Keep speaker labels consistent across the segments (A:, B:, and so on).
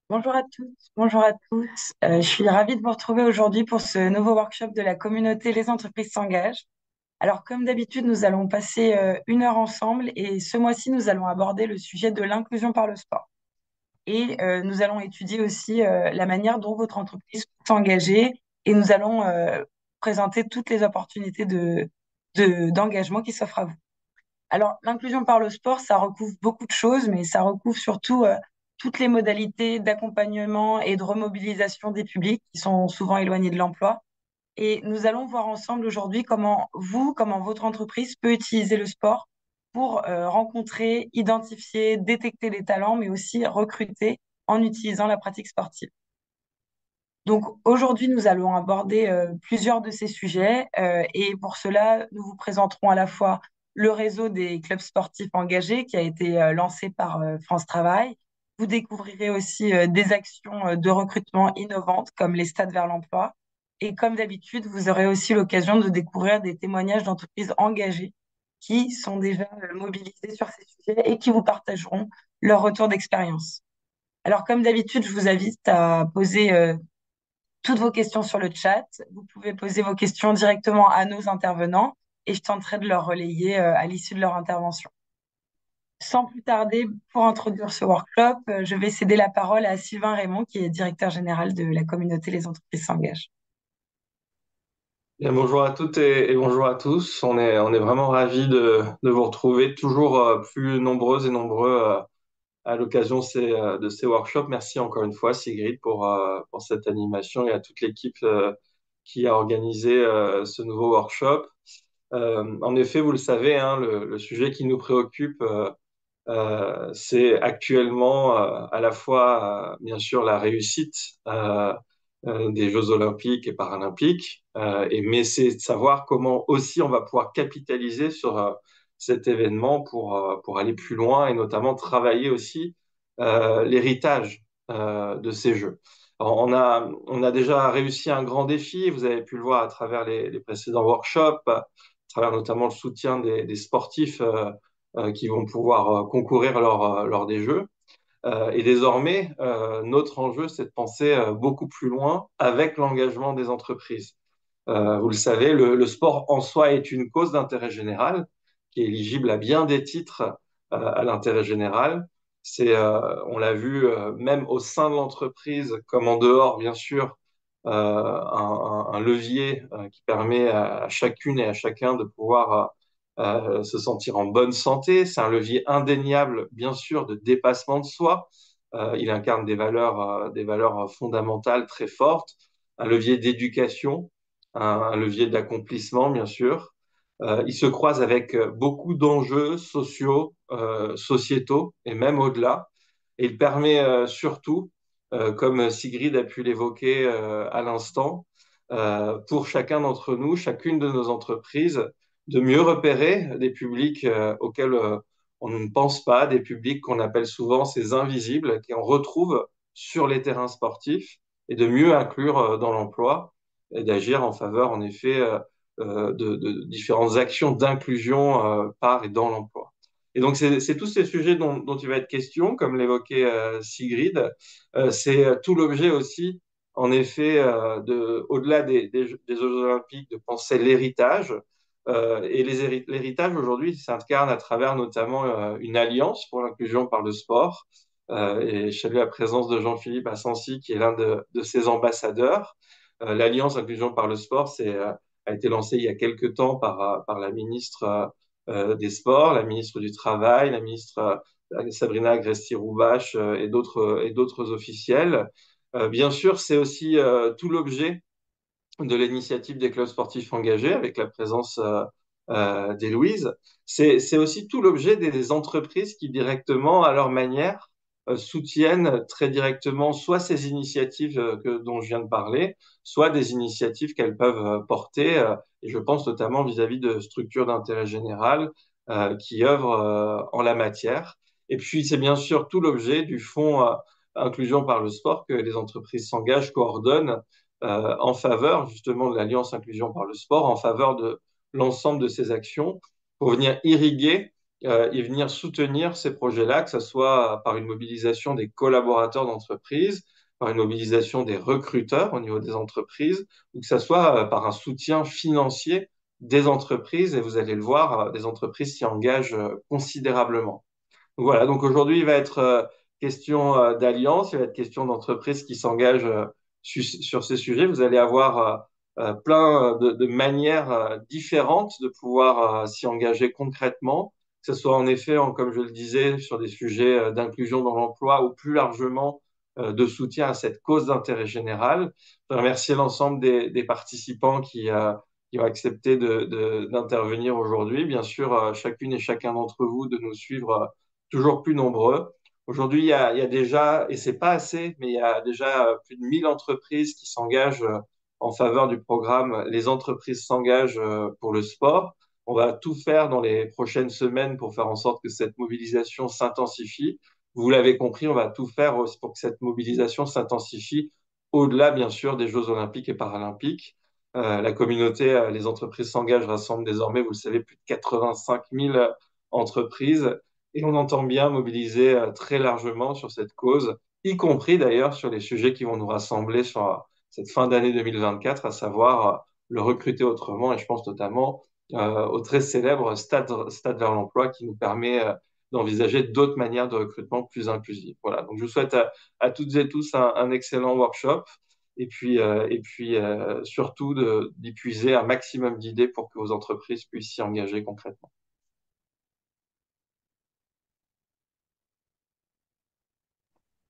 A: Bonjour à toutes, bonjour à tous. Je suis ravie de vous retrouver aujourd'hui pour ce nouveau workshop de la communauté Les entreprises s'engagent. Alors, comme d'habitude, nous allons passer 1 heure ensemble et ce mois-ci, nous allons aborder le sujet de l'inclusion par le sport. Et nous allons étudier aussi la manière dont votre entreprise peut s'engager et nous allons présenter toutes les opportunités d'engagement qui s'offrent à vous. Alors, l'inclusion par le sport, ça recouvre beaucoup de choses, mais ça recouvre surtout toutes les modalités d'accompagnement et de remobilisation des publics qui sont souvent éloignés de l'emploi. Et nous allons voir ensemble aujourd'hui comment votre entreprise peut utiliser le sport pour rencontrer, identifier, détecter les talents, mais aussi recruter en utilisant la pratique sportive. Donc aujourd'hui, nous allons aborder plusieurs de ces sujets et pour cela, nous vous présenterons à la fois le réseau des clubs sportifs engagés qui a été lancé par France Travail. Vous découvrirez aussi des actions de recrutement innovantes comme les stades vers l'emploi. Et comme d'habitude, vous aurez aussi l'occasion de découvrir des témoignages d'entreprises engagées qui sont déjà mobilisées sur ces sujets et qui vous partageront leur retour d'expérience. Alors, comme d'habitude, je vous invite à poser toutes vos questions sur le chat. Vous pouvez poser vos questions directement à nos intervenants et je tenterai de leur relayer à l'issue de leur intervention. Sans plus tarder, pour introduire ce workshop, je vais céder la parole à Sylvain Raymond, qui est directeur général de la communauté Les entreprises s'engagent.
B: Bien, bonjour à toutes et bonjour à tous. On est vraiment ravis de vous retrouver, toujours plus nombreuses et nombreux à l'occasion de ces workshops. Merci encore une fois, Sigrid, pour cette animation et à toute l'équipe qui a organisé ce nouveau workshop. En effet, vous le savez, hein, le sujet qui nous préoccupe, c'est actuellement à la fois, bien sûr, la réussite des Jeux olympiques et paralympiques, mais c'est de savoir comment aussi on va pouvoir capitaliser sur cet événement pour aller plus loin et notamment travailler aussi l'héritage de ces Jeux. Alors, on a déjà réussi un grand défi, vous avez pu le voir à travers les précédents workshops, à travers notamment le soutien des sportifs qui vont pouvoir concourir lors des Jeux. Et désormais, notre enjeu, c'est de penser beaucoup plus loin avec l'engagement des entreprises. Vous le savez, le sport en soi est une cause d'intérêt général qui est éligible à bien des titres à l'intérêt général. On l'a vu même au sein de l'entreprise, comme en dehors, bien sûr, un levier qui permet à chacune et à chacun de pouvoir se sentir en bonne santé. C'est un levier indéniable, bien sûr, de dépassement de soi. Il incarne des valeurs fondamentales très fortes, un levier d'éducation, un levier d'accomplissement, bien sûr. Il se croise avec beaucoup d'enjeux sociaux, sociétaux et même au-delà. Et il permet surtout, comme Sigrid a pu l'évoquer à l'instant, pour chacun d'entre nous, chacune de nos entreprises, de mieux repérer des publics auxquels on ne pense pas, des publics qu'on appelle souvent ces invisibles, qu'on retrouve sur les terrains sportifs, et de mieux inclure dans l'emploi et d'agir en faveur, en effet, de différentes actions d'inclusion par et dans l'emploi. Et donc, c'est tous ces sujets dont il va être question, comme l'évoquait Sigrid. C'est tout l'objet aussi, en effet, au-delà des Jeux olympiques, de penser l'héritage. Et l'héritage, aujourd'hui, s'incarne à travers notamment une alliance pour l'inclusion par le sport. Et je salue la présence de Jean-Philippe Assensi, qui est l'un de ses ambassadeurs. L'Alliance Inclusion par le sport a été lancée il y a quelques temps par la ministre des Sports, la ministre du Travail, la ministre Sabrina Agresti-Roubache et d'autres officiels. Bien sûr, c'est aussi tout l'objet de l'initiative des clubs sportifs engagés avec la présence d'Héloïse. C'est aussi tout l'objet des entreprises qui directement, à leur manière, soutiennent très directement soit ces initiatives dont je viens de parler, soit des initiatives qu'elles peuvent porter, et je pense notamment vis-à-vis de structures d'intérêt général qui œuvrent en la matière. Et puis, c'est bien sûr tout l'objet du fonds Inclusion par le sport que les entreprises s'engagent, coordonnent en faveur justement de l'Alliance Inclusion par le sport, en faveur de l'ensemble de ces actions pour venir irriguer y venir soutenir ces projets-là, que ce soit par une mobilisation des collaborateurs d'entreprise, par une mobilisation des recruteurs au niveau des entreprises, ou que ce soit par un soutien financier des entreprises. Et vous allez le voir, des entreprises s'y engagent considérablement. Voilà, donc aujourd'hui, il va être question d'alliance, il va être question d'entreprises qui s'engagent sur ces sujets. Vous allez avoir plein de manières différentes de pouvoir s'y engager concrètement, que ce soit en effet, comme je le disais, sur des sujets d'inclusion dans l'emploi ou plus largement de soutien à cette cause d'intérêt général. Je remercie l'ensemble des participants qui ont accepté d'intervenir aujourd'hui. Bien sûr, chacune et chacun d'entre vous de nous suivre toujours plus nombreux. Aujourd'hui, il y a déjà, et c'est pas assez, mais il y a déjà plus de 1000 entreprises qui s'engagent en faveur du programme Les entreprises s'engagent pour le sport. On va tout faire dans les prochaines semaines pour faire en sorte que cette mobilisation s'intensifie. Vous l'avez compris, on va tout faire aussi pour que cette mobilisation s'intensifie au-delà, bien sûr, des Jeux olympiques et paralympiques. La communauté Les entreprises s'engagent rassemble désormais, vous le savez, plus de 85 000 entreprises et on entend bien mobiliser très largement sur cette cause, y compris d'ailleurs sur les sujets qui vont nous rassembler sur cette fin d'année 2024, à savoir le recruter autrement. Et je pense notamment au très célèbre Stade vers l'emploi qui nous permet d'envisager d'autres manières de recrutement plus inclusives. Voilà, donc je vous souhaite à toutes et tous un excellent workshop et puis surtout d'y puiser un maximum d'idées pour que vos entreprises puissent s'y engager concrètement.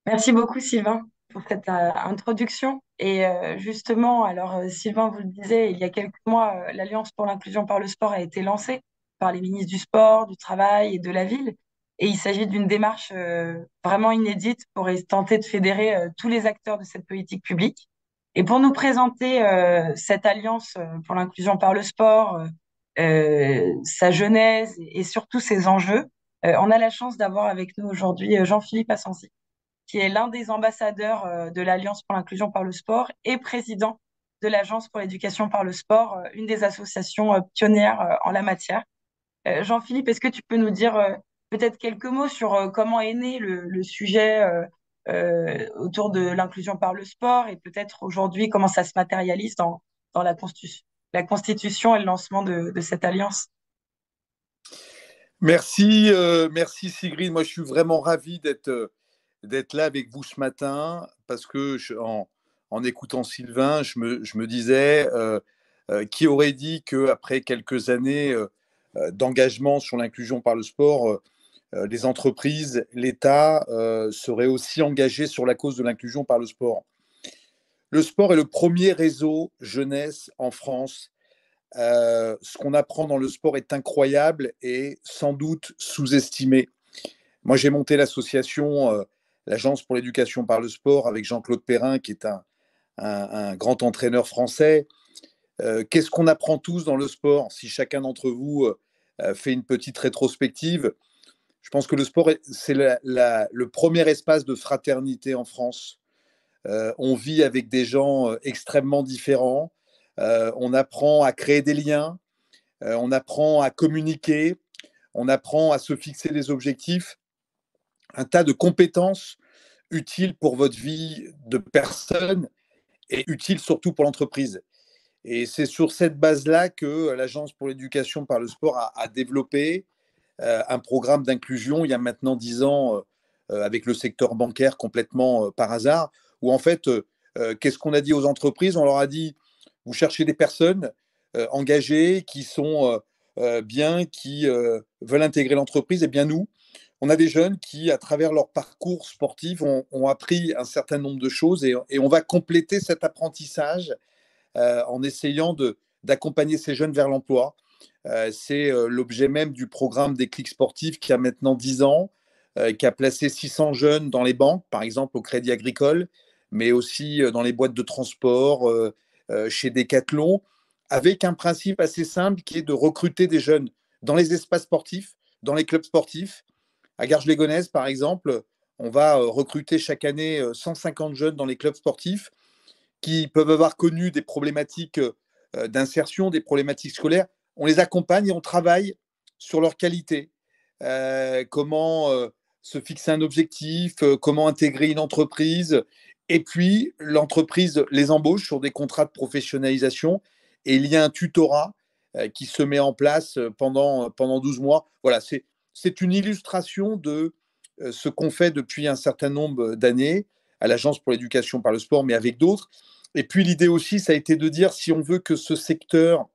A: Merci beaucoup, Sylvain, pour cette introduction. Et justement, alors Sylvain vous le disait, il y a quelques mois, l'Alliance pour l'inclusion par le sport a été lancée par les ministres du sport, du travail et de la ville. Et il s'agit d'une démarche vraiment inédite pour tenter de fédérer tous les acteurs de cette politique publique. Et pour nous présenter cette Alliance pour l'inclusion par le sport, sa genèse et surtout ses enjeux, on a la chance d'avoir avec nous aujourd'hui Jean-Philippe Assensi, qui est l'un des ambassadeurs de l'Alliance pour l'inclusion par le sport et président de l'Agence pour l'éducation par le sport, une des associations pionnières en la matière. Jean-Philippe, est-ce que tu peux nous dire peut-être quelques mots sur comment est né le sujet autour de l'inclusion par le sport et peut-être aujourd'hui comment ça se matérialise dans la constitution et le lancement de cette alliance?
C: Merci Sigrid. Moi, je suis vraiment ravi d'être là avec vous ce matin parce que en écoutant Sylvain, je me disais qui aurait dit qu'après quelques années d'engagement sur l'inclusion par le sport, les entreprises, l'État seraient aussi engagés sur la cause de l'inclusion par le sport. Le sport est le premier réseau jeunesse en France. Ce qu'on apprend dans le sport est incroyable et sans doute sous-estimé. Moi, j'ai monté l'association, l'Agence pour l'éducation par le sport, avec Jean-Claude Perrin, qui est un grand entraîneur français. Qu'est-ce qu'on apprend tous dans le sport? Si chacun d'entre vous fait une petite rétrospective, je pense que le sport, c'est le premier espace de fraternité en France. On vit avec des gens extrêmement différents. On apprend à créer des liens, on apprend à communiquer, on apprend à se fixer des objectifs, un tas de compétences utiles pour votre vie de personne et utiles surtout pour l'entreprise. Et c'est sur cette base-là que l'Agence pour l'éducation par le sport a développé un programme d'inclusion il y a maintenant 10 ans avec le secteur bancaire complètement par hasard, où en fait, qu'est-ce qu'on a dit aux entreprises? On leur a dit, vous cherchez des personnes engagées, qui sont bien, qui veulent intégrer l'entreprise. Et bien nous, on a des jeunes qui, à travers leur parcours sportif, ont appris un certain nombre de choses et on va compléter cet apprentissage en essayant d'accompagner ces jeunes vers l'emploi. C'est l'objet même du programme des clics sportifs qui a maintenant 10 ans, qui a placé 600 jeunes dans les banques, par exemple au Crédit Agricole, mais aussi dans les boîtes de transport, chez Decathlon, avec un principe assez simple qui est de recruter des jeunes dans les espaces sportifs, dans les clubs sportifs. À Garges-les-Gonesse, par exemple, on va recruter chaque année 150 jeunes dans les clubs sportifs qui peuvent avoir connu des problématiques d'insertion, des problématiques scolaires. On les accompagne et on travaille sur leur qualité. comment se fixer un objectif, comment intégrer une entreprise. Et puis, l'entreprise les embauche sur des contrats de professionnalisation et il y a un tutorat qui se met en place pendant 12 mois. Voilà, c'est une illustration de ce qu'on fait depuis un certain nombre d'années à l'Agence pour l'éducation par le sport, mais avec d'autres. Et puis, l'idée aussi, ça a été de dire si on veut que ce secteur,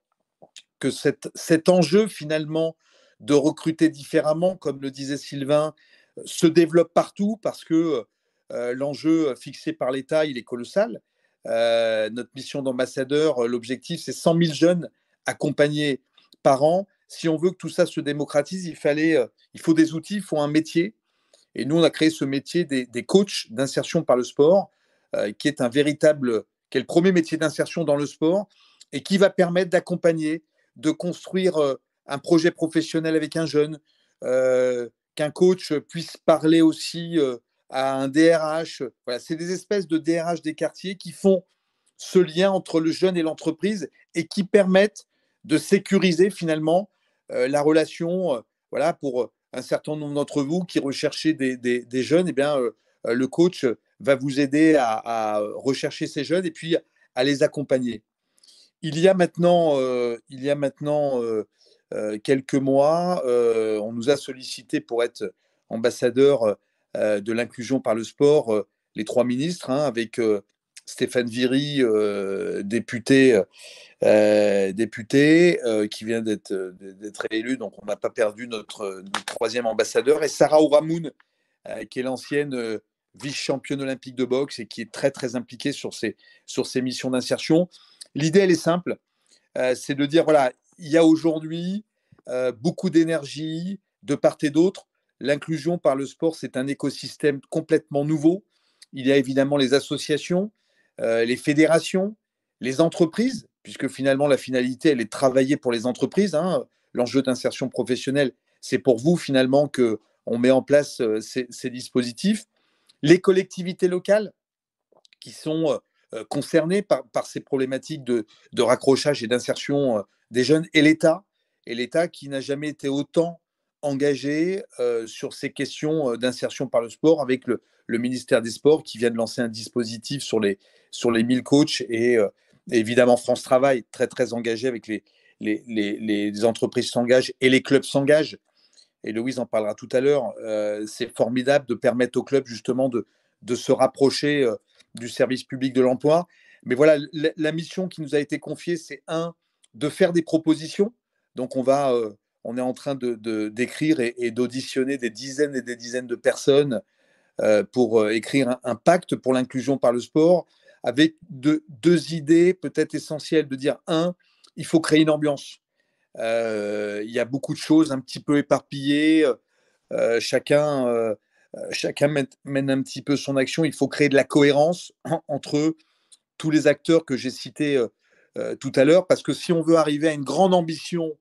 C: que cet enjeu finalement de recruter différemment, comme le disait Sylvain, se développe partout parce que l'enjeu fixé par l'État, il est colossal. Notre mission d'ambassadeur, l'objectif, c'est 100 000 jeunes accompagnés par an. Si on veut que tout ça se démocratise, il faut des outils, il faut un métier. Et nous, on a créé ce métier des coachs d'insertion par le sport, qui est qui est le premier métier d'insertion dans le sport et qui va permettre d'accompagner, de construire un projet professionnel avec un jeune, qu'un coach puisse parler aussi à un DRH. Voilà, c'est des espèces de DRH des quartiers qui font ce lien entre le jeune et l'entreprise et qui permettent de sécuriser finalement la relation. Voilà, pour un certain nombre d'entre vous qui recherchez des jeunes, eh bien, le coach va vous aider à rechercher ces jeunes et puis à les accompagner. Il y a maintenant quelques mois, on nous a sollicité pour être ambassadeur de l'inclusion par le sport, les trois ministres, hein, avec Stéphane Viry, député qui vient d'être élu, donc on n'a pas perdu notre troisième ambassadeur, et Sarah Ouramoun, qui est l'ancienne vice-championne olympique de boxe et qui est très très impliquée sur ces missions d'insertion. L'idée, elle est simple, c'est de dire, voilà, il y a aujourd'hui beaucoup d'énergie de part et d'autre. L'inclusion par le sport, c'est un écosystème complètement nouveau. Il y a évidemment les associations, les fédérations, les entreprises, puisque finalement la finalité, elle est de travailler pour les entreprises, hein. L'enjeu d'insertion professionnelle, c'est pour vous finalement qu'on met en place ces dispositifs. Les collectivités locales qui sont concernés par ces problématiques de raccrochage et d'insertion des jeunes, et l'État qui n'a jamais été autant engagé sur ces questions d'insertion par le sport, avec le ministère des Sports qui vient de lancer un dispositif sur les 1000 coachs, et évidemment France Travail, très très engagé avec les entreprises s'engagent et les clubs s'engagent. Et Louise en parlera tout à l'heure. C'est formidable de permettre aux clubs justement de se rapprocher du service public de l'emploi. Mais voilà, la mission qui nous a été confiée, c'est de faire des propositions. Donc on est en train d'écrire et d'auditionner des dizaines et des dizaines de personnes pour écrire un pacte pour l'inclusion par le sport, avec deux idées peut-être essentielles, de dire, il faut créer une ambiance. Il y a beaucoup de choses un petit peu éparpillées. Chacun mène un petit peu son action. Il faut créer de la cohérence entre tous les acteurs que j'ai cités tout à l'heure, parce que si on veut arriver à une grande ambition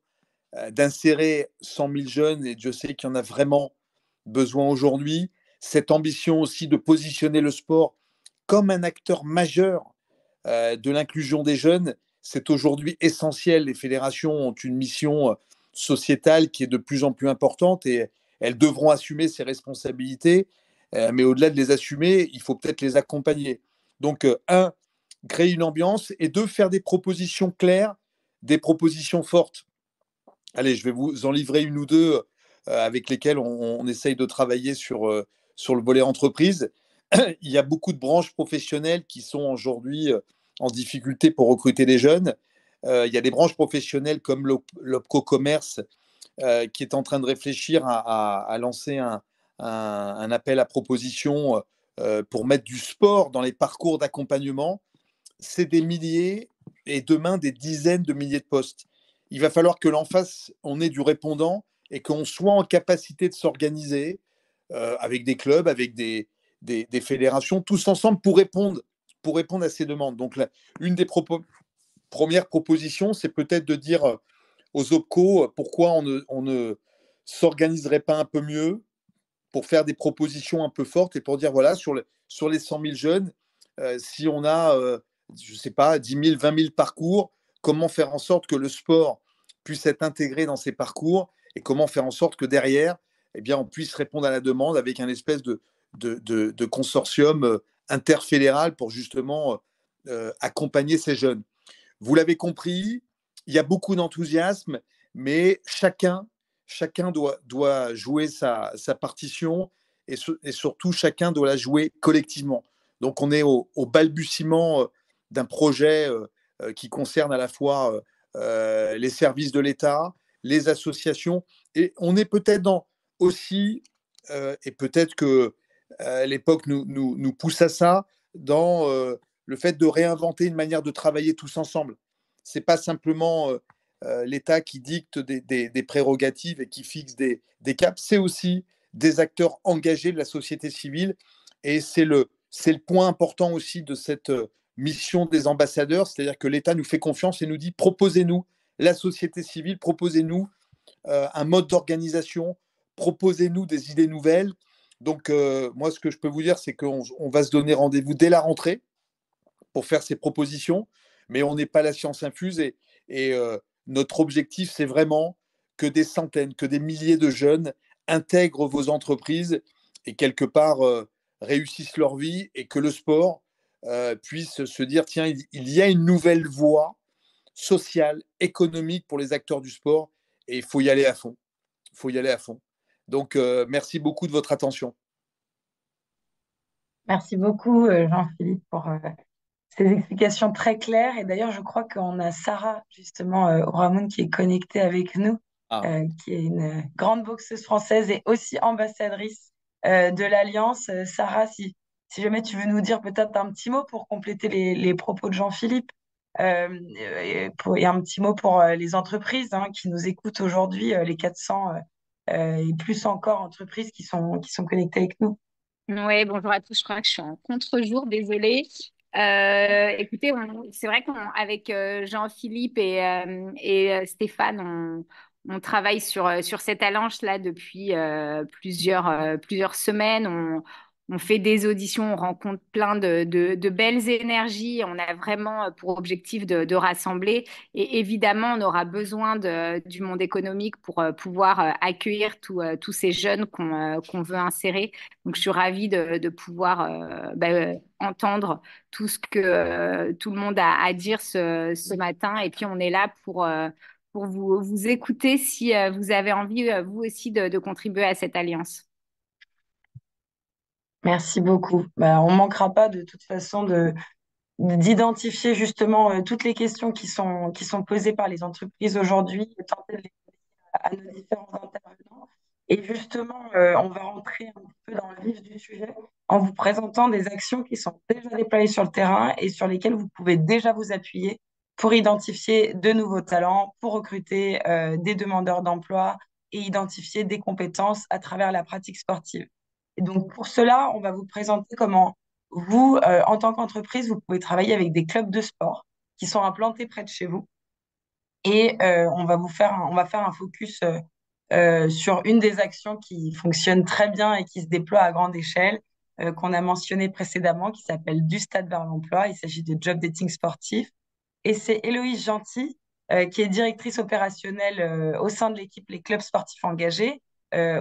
C: d'insérer 100 000 jeunes, et Dieu sait qu'il y en a vraiment besoin aujourd'hui, cette ambition aussi de positionner le sport comme un acteur majeur de l'inclusion des jeunes, c'est aujourd'hui essentiel. Les fédérations ont une mission sociétale qui est de plus en plus importante et elles devront assumer ces responsabilités. Mais au-delà de les assumer, il faut peut-être les accompagner. Donc, créer une ambiance, et deux, faire des propositions claires, des propositions fortes. Allez, je vais vous en livrer une ou deux avec lesquelles on essaye de travailler sur le volet entreprise. Il y a beaucoup de branches professionnelles qui sont aujourd'hui en difficulté pour recruter des jeunes. Il y a des branches professionnelles comme l'Opco Commerce qui est en train de réfléchir à lancer un appel à proposition pour mettre du sport dans les parcours d'accompagnement. C'est des milliers et demain des dizaines de milliers de postes. Il va falloir que l'en face, on ait du répondant et qu'on soit en capacité de s'organiser avec des clubs, avec des fédérations, tous ensemble pour répondre à ces demandes. Donc, une des premières propositions, c'est peut-être de dire aux OPCO pourquoi on ne s'organiserait pas un peu mieux pour faire des propositions un peu fortes, et pour dire, voilà, sur les 100 000 jeunes, si on a, je ne sais pas, 10 000, 20 000 parcours, comment faire en sorte que le sport puisse être intégré dans ces parcours, et comment faire en sorte que derrière, eh bien, on puisse répondre à la demande avec un espèce de consortium interfédéral pour justement accompagner ces jeunes. Vous l'avez compris, il y a beaucoup d'enthousiasme, mais chacun doit jouer sa partition et surtout chacun doit la jouer collectivement. Donc on est au balbutiement d'un projet qui concerne à la fois les services de l'État, les associations, et on est peut-être dans aussi, et peut-être que l'époque nous pousse à ça, dans le fait de réinventer une manière de travailler tous ensemble. C'est pas simplement l'État qui dicte des prérogatives et qui fixe des caps, c'est aussi des acteurs engagés de la société civile. Et c'est le point important aussi de cette mission des ambassadeurs, c'est-à-dire que l'État nous fait confiance et nous dit proposez-nous, la société civile, proposez-nous un mode d'organisation, proposez-nous des idées nouvelles. Donc, moi, ce que je peux vous dire, c'est qu'on va se donner rendez-vous dès la rentrée pour faire ces propositions, mais on n'est pas la science infuse et notre objectif, c'est vraiment que des centaines, que des milliers de jeunes intègrent vos entreprises et quelque part réussissent leur vie et que le sport puisse se dire, tiens, il y a une nouvelle voie sociale, économique pour les acteurs du sport et il faut y aller à fond. Il faut y aller à fond. Donc, merci beaucoup de votre attention.
A: Merci beaucoup, Jean-Philippe, pour ces explications très claires. Et d'ailleurs, je crois qu'on a Sarah, justement, au Ramon, qui est connectée avec nous,
C: Ah.
A: qui est une grande boxeuse française et aussi ambassadrice de l'Alliance. Sarah, si jamais tu veux nous dire peut-être un petit mot pour compléter les propos de Jean-Philippe, et un petit mot pour les entreprises hein, qui nous écoutent aujourd'hui, les 400 et plus encore entreprises qui sont connectées avec nous.
D: Oui, bonjour à tous. Je crois que je suis en contre-jour, désolée. Écoutez, c'est vrai qu'avec Jean-Philippe et Stéphane, on travaille sur cette alliance-là depuis plusieurs semaines. On fait des auditions, on rencontre plein de belles énergies. On a vraiment pour objectif de rassembler. Et évidemment, on aura besoin du monde économique pour pouvoir accueillir tous ces jeunes qu'on veut insérer. Donc, je suis ravie de pouvoir entendre tout ce que tout le monde a à dire ce matin. Et puis, on est là pour vous écouter si vous avez envie, vous aussi, de contribuer à cette alliance.
A: Merci beaucoup. Bah, on ne manquera pas de toute façon d'identifier justement toutes les questions qui sont posées par les entreprises aujourd'hui et tenter de les poser à nos différents intervenants. Et justement, on va rentrer un petit peu dans le vif du sujet en vous présentant des actions qui sont déjà déployées sur le terrain et sur lesquelles vous pouvez déjà vous appuyer pour identifier de nouveaux talents, pour recruter des demandeurs d'emploi et identifier des compétences à travers la pratique sportive. Et donc, pour cela, on va vous présenter comment vous, en tant qu'entreprise, vous pouvez travailler avec des clubs de sport qui sont implantés près de chez vous. Et on va faire un focus sur une des actions qui fonctionne très bien et qui se déploie à grande échelle, qu'on a mentionné précédemment, qui s'appelle Du Stade vers l'emploi. Il s'agit de job dating sportif. Et c'est Héloïse Gentil, qui est directrice opérationnelle au sein de l'équipe Les Clubs Sportifs Engagés,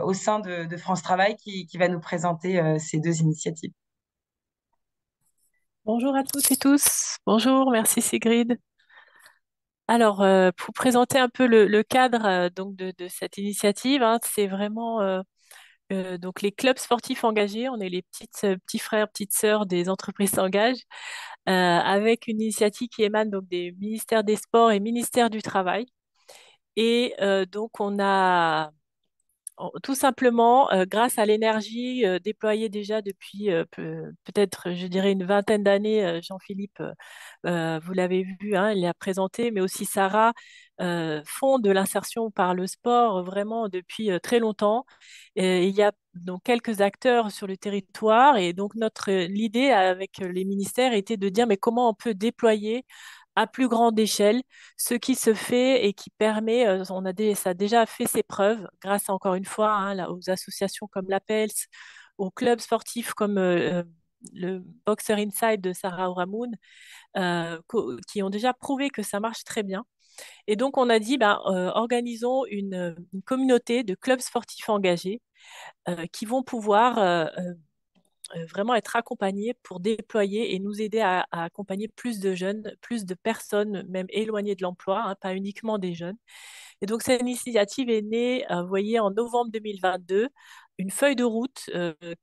A: au sein de France Travail, qui va nous présenter ces deux initiatives.
E: Bonjour à toutes et tous. Bonjour, merci Sigrid. Alors, pour présenter un peu le cadre donc de cette initiative, hein, c'est vraiment donc les clubs sportifs engagés. On est les petits frères, petites sœurs des entreprises s'engagent avec une initiative qui émane donc des ministères des Sports et ministère du Travail. Et donc, on a tout simplement, grâce à l'énergie déployée déjà depuis peut-être, je dirais, une vingtaine d'années, Jean-Philippe, vous l'avez vu, hein, il l'a présenté, mais aussi Sarah, font de l'insertion par le sport vraiment depuis très longtemps. Et il y a donc quelques acteurs sur le territoire et donc l'idée avec les ministères était de dire mais comment on peut déployer à plus grande échelle ce qui se fait et qui permet, ça a déjà fait ses preuves grâce encore une fois hein, aux associations comme l'APELS, aux clubs sportifs comme le Boxer Inside de Sarah Ouramoun, qui ont déjà prouvé que ça marche très bien. Et donc, on a dit, organisons une communauté de clubs sportifs engagés qui vont pouvoir vraiment être accompagnés pour déployer et nous aider à accompagner plus de jeunes, plus de personnes, même éloignées de l'emploi, hein, pas uniquement des jeunes. Et donc, cette initiative est née, vous voyez, en novembre 2022, une feuille de route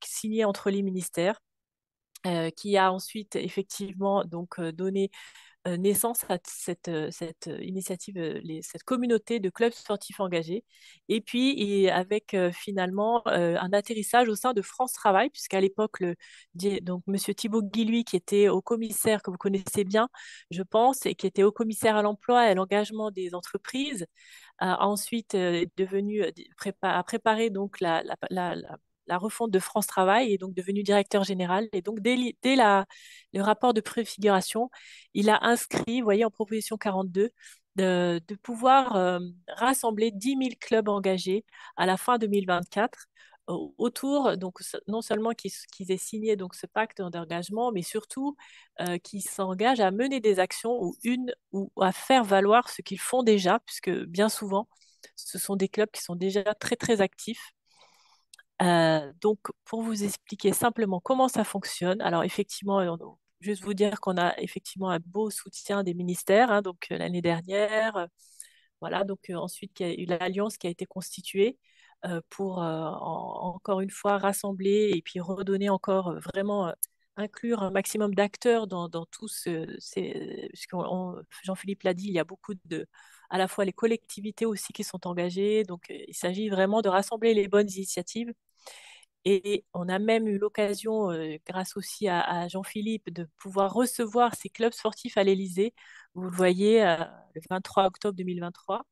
E: signée entre les ministères, qui a ensuite effectivement donc donné naissance à cette initiative, cette communauté de clubs sportifs engagés. Et puis, avec finalement un atterrissage au sein de France Travail, puisqu'à l'époque, donc Monsieur Thibault Guilluy, qui était au commissaire, que vous connaissez bien, je pense, et qui était au commissaire à l'emploi et à l'engagement des entreprises, a ensuite devenu, a préparé donc la refonte de France Travail et donc devenu directeur général. Et donc, dès le rapport de préfiguration, il a inscrit, vous voyez, en proposition 42, de pouvoir rassembler 10 000 clubs engagés à la fin 2024 autour, donc non seulement qu'ils aient signé donc ce pacte d'engagement, mais surtout qu'ils s'engagent à mener des actions ou à faire valoir ce qu'ils font déjà, puisque bien souvent, ce sont des clubs qui sont déjà très, très actifs. Donc, pour vous expliquer simplement comment ça fonctionne, alors effectivement, juste vous dire qu'on a effectivement un beau soutien des ministères, hein, donc l'année dernière, voilà, donc ensuite il y a eu l'alliance qui a été constituée pour encore une fois rassembler et puis redonner encore vraiment inclure un maximum d'acteurs dans tous Jean-Philippe l'a dit, il y a beaucoup à la fois les collectivités aussi qui sont engagées, donc il s'agit vraiment de rassembler les bonnes initiatives. Et on a même eu l'occasion, grâce aussi à Jean-Philippe, de pouvoir recevoir ces clubs sportifs à l'Élysée. Vous le voyez, le 23 octobre 2023.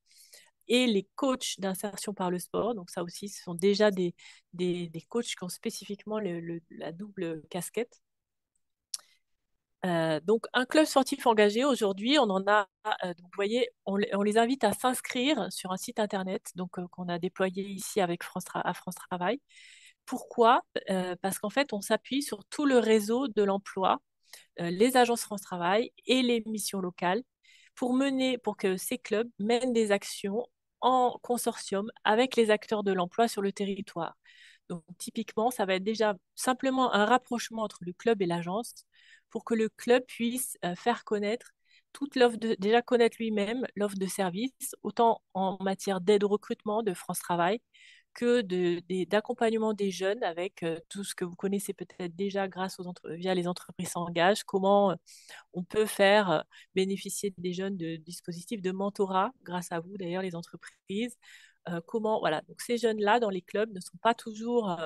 E: Et les coachs d'insertion par le sport. Donc ça aussi, ce sont déjà des coachs qui ont spécifiquement la double casquette. Donc un club sportif engagé, aujourd'hui, on en a, donc, vous voyez, on les invite à s'inscrire sur un site internet donc, qu'on a déployé ici avec à France Travail. Pourquoi? Parce qu'en fait, on s'appuie sur tout le réseau de l'emploi, les agences France Travail et les missions locales pour que ces clubs mènent des actions en consortium avec les acteurs de l'emploi sur le territoire. Donc, typiquement, ça va être déjà simplement un rapprochement entre le club et l'agence pour que le club puisse faire connaître toute déjà connaître lui-même l'offre de service, autant en matière d'aide au recrutement de France Travail que d'accompagnement des jeunes avec tout ce que vous connaissez peut-être déjà via les entreprises s'engagent, comment on peut faire bénéficier des jeunes de dispositifs de mentorat, grâce à vous d'ailleurs les entreprises. Voilà, donc ces jeunes-là dans les clubs ne sont pas toujours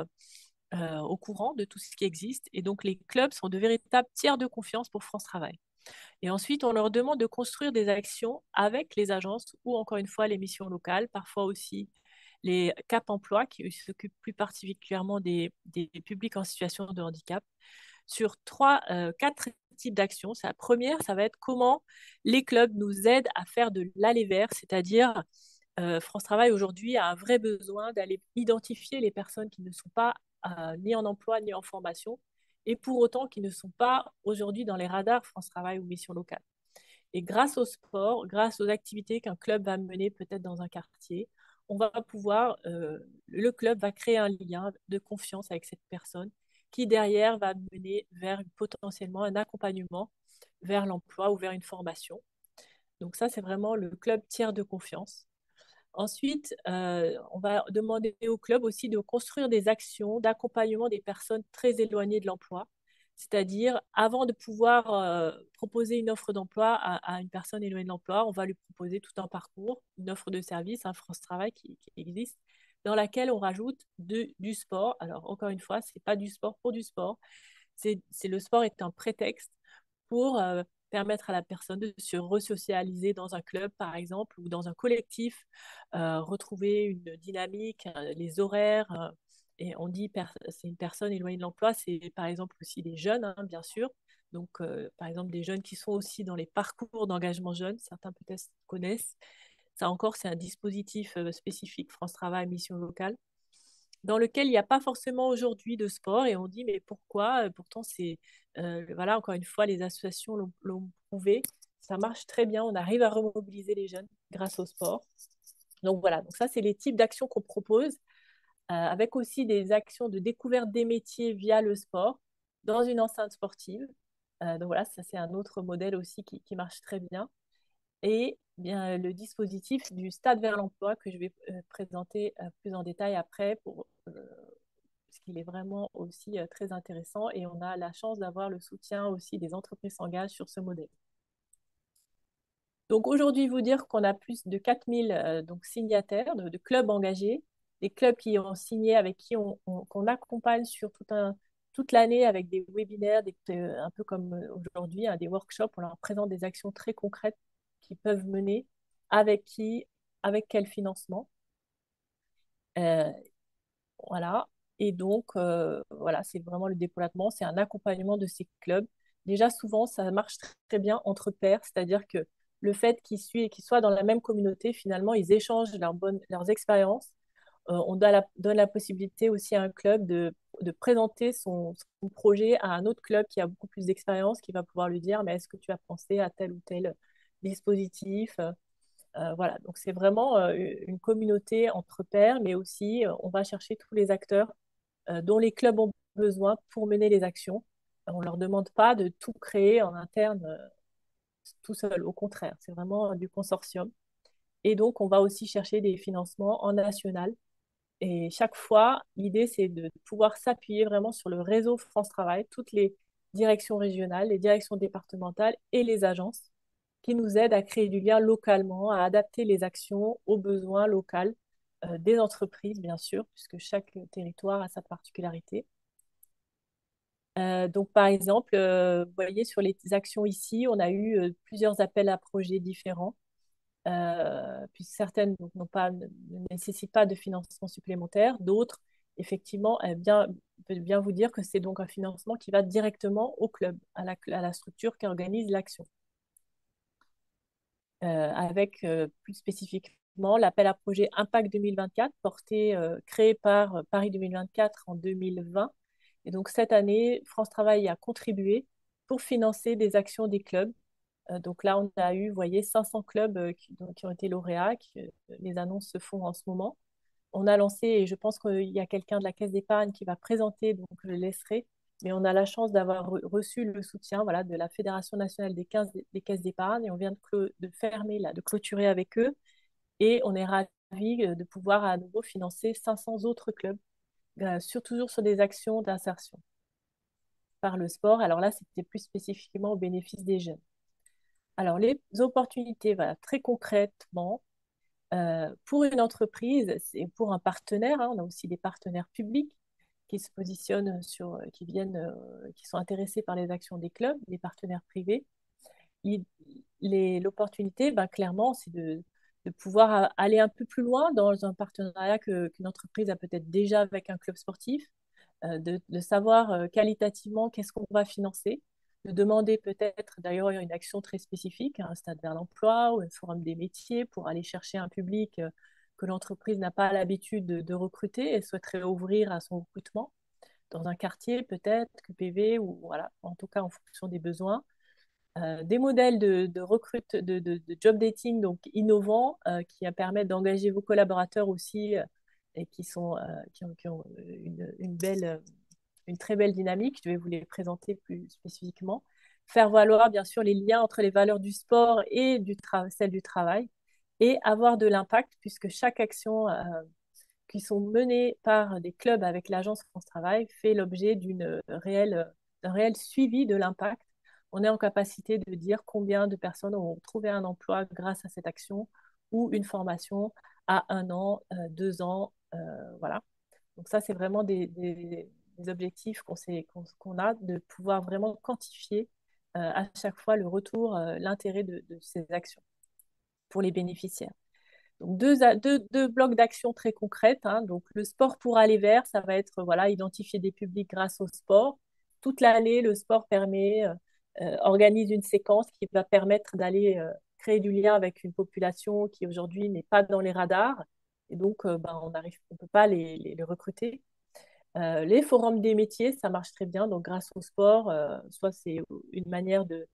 E: au courant de tout ce qui existe et donc les clubs sont de véritables tiers de confiance pour France Travail. Et ensuite, on leur demande de construire des actions avec les agences ou encore une fois les missions locales, parfois aussi les Cap Emploi qui s'occupent plus particulièrement des publics en situation de handicap, sur quatre types d'actions. La première, ça va être comment les clubs nous aident à faire de l'aller vers, c'est-à-dire France Travail aujourd'hui a un vrai besoin d'aller identifier les personnes qui ne sont pas ni en emploi ni en formation et pour autant qui ne sont pas aujourd'hui dans les radars France Travail ou mission locale. Et grâce au sport, grâce aux activités qu'un club va mener peut-être dans un quartier, le club va créer un lien de confiance avec cette personne qui derrière va mener vers potentiellement un accompagnement vers l'emploi ou vers une formation. Donc ça, c'est vraiment le club tiers de confiance. Ensuite, on va demander au club aussi de construire des actions d'accompagnement des personnes très éloignées de l'emploi. C'est-à-dire, avant de pouvoir proposer une offre d'emploi à une personne éloignée de l'emploi, on va lui proposer tout un parcours, une offre de service, un France Travail qui existe, dans laquelle on rajoute du sport. Alors, encore une fois, ce n'est pas du sport pour du sport. Le sport est un prétexte pour permettre à la personne de se resocialiser dans un club, par exemple, ou dans un collectif, retrouver une dynamique, les horaires. Et on dit c'est une personne éloignée de l'emploi, c'est par exemple aussi des jeunes, hein, bien sûr. Donc, par exemple, des jeunes qui sont aussi dans les parcours d'engagement jeunes, certains peut-être connaissent. Ça encore, c'est un dispositif spécifique France Travail, mission locale, dans lequel il n'y a pas forcément aujourd'hui de sport. Et on dit, mais pourquoi? Pourtant, voilà, encore une fois, les associations l'ont prouvé. Ça marche très bien. On arrive à remobiliser les jeunes grâce au sport. Donc voilà, donc ça, c'est les types d'actions qu'on propose. avec aussi des actions de découverte des métiers via le sport dans une enceinte sportive. Donc voilà, ça c'est un autre modèle aussi qui marche très bien. Et bien, le dispositif du stade vers l'emploi que je vais présenter plus en détail après parce qu'il est vraiment aussi très intéressant et on a la chance d'avoir le soutien aussi des entreprises s'engagent sur ce modèle. Donc aujourd'hui, vous dire qu'on a plus de 4000 donc signataires de clubs engagés, des clubs qui ont signé, avec qui qu'on accompagne sur toute l'année avec des webinaires, un peu comme aujourd'hui, hein, des workshops, on leur présente des actions très concrètes qu'ils peuvent mener, avec qui, avec quel financement. Euh, voilà. Et donc, voilà, c'est vraiment le déploiement, c'est un accompagnement de ces clubs. Déjà, souvent, ça marche très bien entre pairs, c'est-à-dire que le fait qu'ils soient dans la même communauté, finalement, ils échangent leurs expériences. On donne la possibilité aussi à un club de présenter son projet à un autre club qui a beaucoup plus d'expérience, qui va pouvoir lui dire, mais est-ce que tu as pensé à tel ou tel dispositif? Voilà, donc c'est vraiment une communauté entre pairs, mais aussi on va chercher tous les acteurs dont les clubs ont besoin pour mener les actions. On ne leur demande pas de tout créer en interne tout seul, au contraire, c'est vraiment du consortium. Et donc, on va aussi chercher des financements en national. Et chaque fois, l'idée, c'est de pouvoir s'appuyer vraiment sur le réseau France Travail, toutes les directions régionales, les directions départementales et les agences qui nous aident à créer du lien localement, à adapter les actions aux besoins locaux des entreprises, bien sûr, puisque chaque territoire a sa particularité. Donc, par exemple, vous voyez, sur les actions ici, on a eu plusieurs appels à projets différents, puis certaines ne nécessitent pas de financement supplémentaire, d'autres, effectivement, peut bien vous dire que c'est donc un financement qui va directement au club, à la structure qui organise l'action. Avec plus spécifiquement l'appel à projet Impact 2024, créé par Paris 2024 en 2020. Et donc cette année, France Travail a contribué pour financer des actions des clubs. Donc là, on a eu, vous voyez, 500 clubs qui ont été lauréats. Les annonces se font en ce moment. On a lancé, et je pense qu'il y a quelqu'un de la Caisse d'épargne qui va présenter, donc je le laisserai, mais on a la chance d'avoir reçu le soutien, voilà, de la Fédération nationale des caisses d'épargne et on vient de fermer, là, de clôturer avec eux et on est ravis de pouvoir à nouveau financer 500 autres clubs, toujours sur des actions d'insertion par le sport. Alors là, c'était plus spécifiquement au bénéfice des jeunes. Alors les opportunités, voilà, très concrètement, pour une entreprise et pour un partenaire, hein, on a aussi des partenaires publics qui se positionnent qui sont intéressés par les actions des clubs, des partenaires privés. L'opportunité, ben, clairement, c'est de pouvoir aller un peu plus loin dans un partenariat qu'une entreprise a peut-être déjà avec un club sportif, de savoir qualitativement qu'est-ce qu'on va financer, de demander peut-être d'ailleurs une action très spécifique, un stade vers l'emploi ou un forum des métiers pour aller chercher un public que l'entreprise n'a pas l'habitude de recruter et souhaiterait ouvrir à son recrutement dans un quartier peut-être, QPV, ou voilà, en tout cas en fonction des besoins. Des modèles de job dating donc innovants qui permettent d'engager vos collaborateurs aussi et qui ont une très belle dynamique. Je vais vous les présenter plus spécifiquement. Faire valoir, bien sûr, les liens entre les valeurs du sport et celles du travail et avoir de l'impact, puisque chaque action qui sont menées par des clubs avec l'agence France Travail fait l'objet d'un réel suivi de l'impact. On est en capacité de dire combien de personnes ont trouvé un emploi grâce à cette action ou une formation à 1 an, 2 ans, voilà. Donc ça, c'est vraiment des objectifs qu'on a, de pouvoir vraiment quantifier à chaque fois le retour, l'intérêt de ces actions pour les bénéficiaires. Donc deux blocs d'action très concrètes, hein. Donc le sport pour aller vers, ça va être voilà, identifier des publics grâce au sport. Toute l'année, le sport organise une séquence qui va permettre d'aller créer du lien avec une population qui aujourd'hui n'est pas dans les radars. Et donc, on ne peut pas les recruter. Les forums des métiers, ça marche très bien. Donc, grâce au sport, soit c'est une manière de,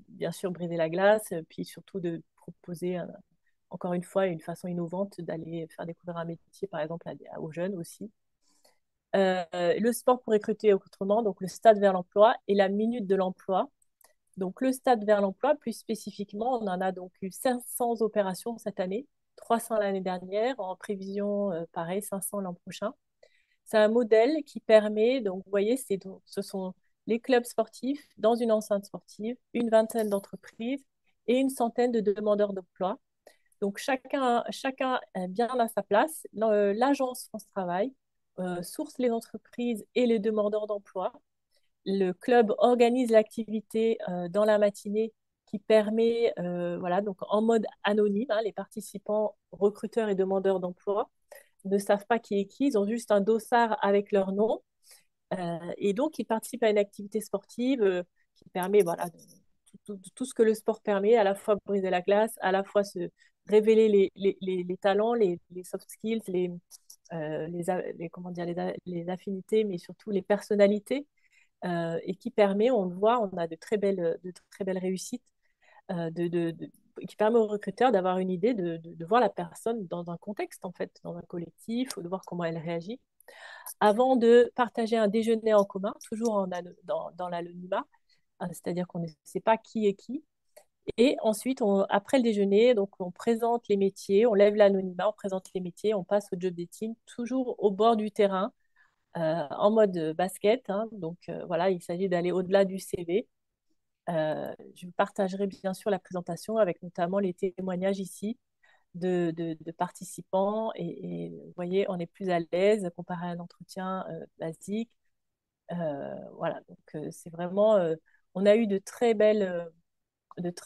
E: bien sûr, briser la glace, puis surtout de proposer encore une fois une façon innovante d'aller faire découvrir un métier, par exemple, aux jeunes aussi. Le sport pour recruter autrement, donc le stade vers l'emploi et la minute de l'emploi. Donc le stade vers l'emploi, plus spécifiquement, on en a donc eu 500 opérations cette année, 300 l'année dernière, en prévision, pareil, 500 l'an prochain. C'est un modèle qui permet, donc vous voyez, ce sont les clubs sportifs dans une enceinte sportive, une vingtaine d'entreprises et une centaine de demandeurs d'emploi. Donc chacun est bien à sa place. L'agence France Travail source les entreprises et les demandeurs d'emploi. Le club organise l'activité dans la matinée qui permet, voilà, donc en mode anonyme, hein, les participants, recruteurs et demandeurs d'emploi ne savent pas qui est qui, ils ont juste un dossard avec leur nom. Et donc, ils participent à une activité sportive qui permet, voilà, tout ce que le sport permet, à la fois briser la glace, à la fois se révéler les talents, les soft skills, comment dire, les affinités, mais surtout les personnalités, et qui permet, on le voit, on a de très belles réussites, qui permet aux recruteurs d'avoir une idée de voir la personne dans un contexte, en fait, dans un collectif, ou de voir comment elle réagit, avant de partager un déjeuner en commun, toujours dans l'anonymat, c'est-à-dire qu'on ne sait pas qui est qui. Et ensuite, après le déjeuner, donc on présente les métiers, on lève l'anonymat, on présente les métiers, on passe au job dating, toujours au bord du terrain, en mode basket. Hein. Donc voilà, il s'agit d'aller au-delà du CV. Je partagerai bien sûr la présentation avec notamment les témoignages ici de participants. Et vous voyez, on est plus à l'aise comparé à un entretien basique. Voilà, donc c'est vraiment, on a eu de très belles,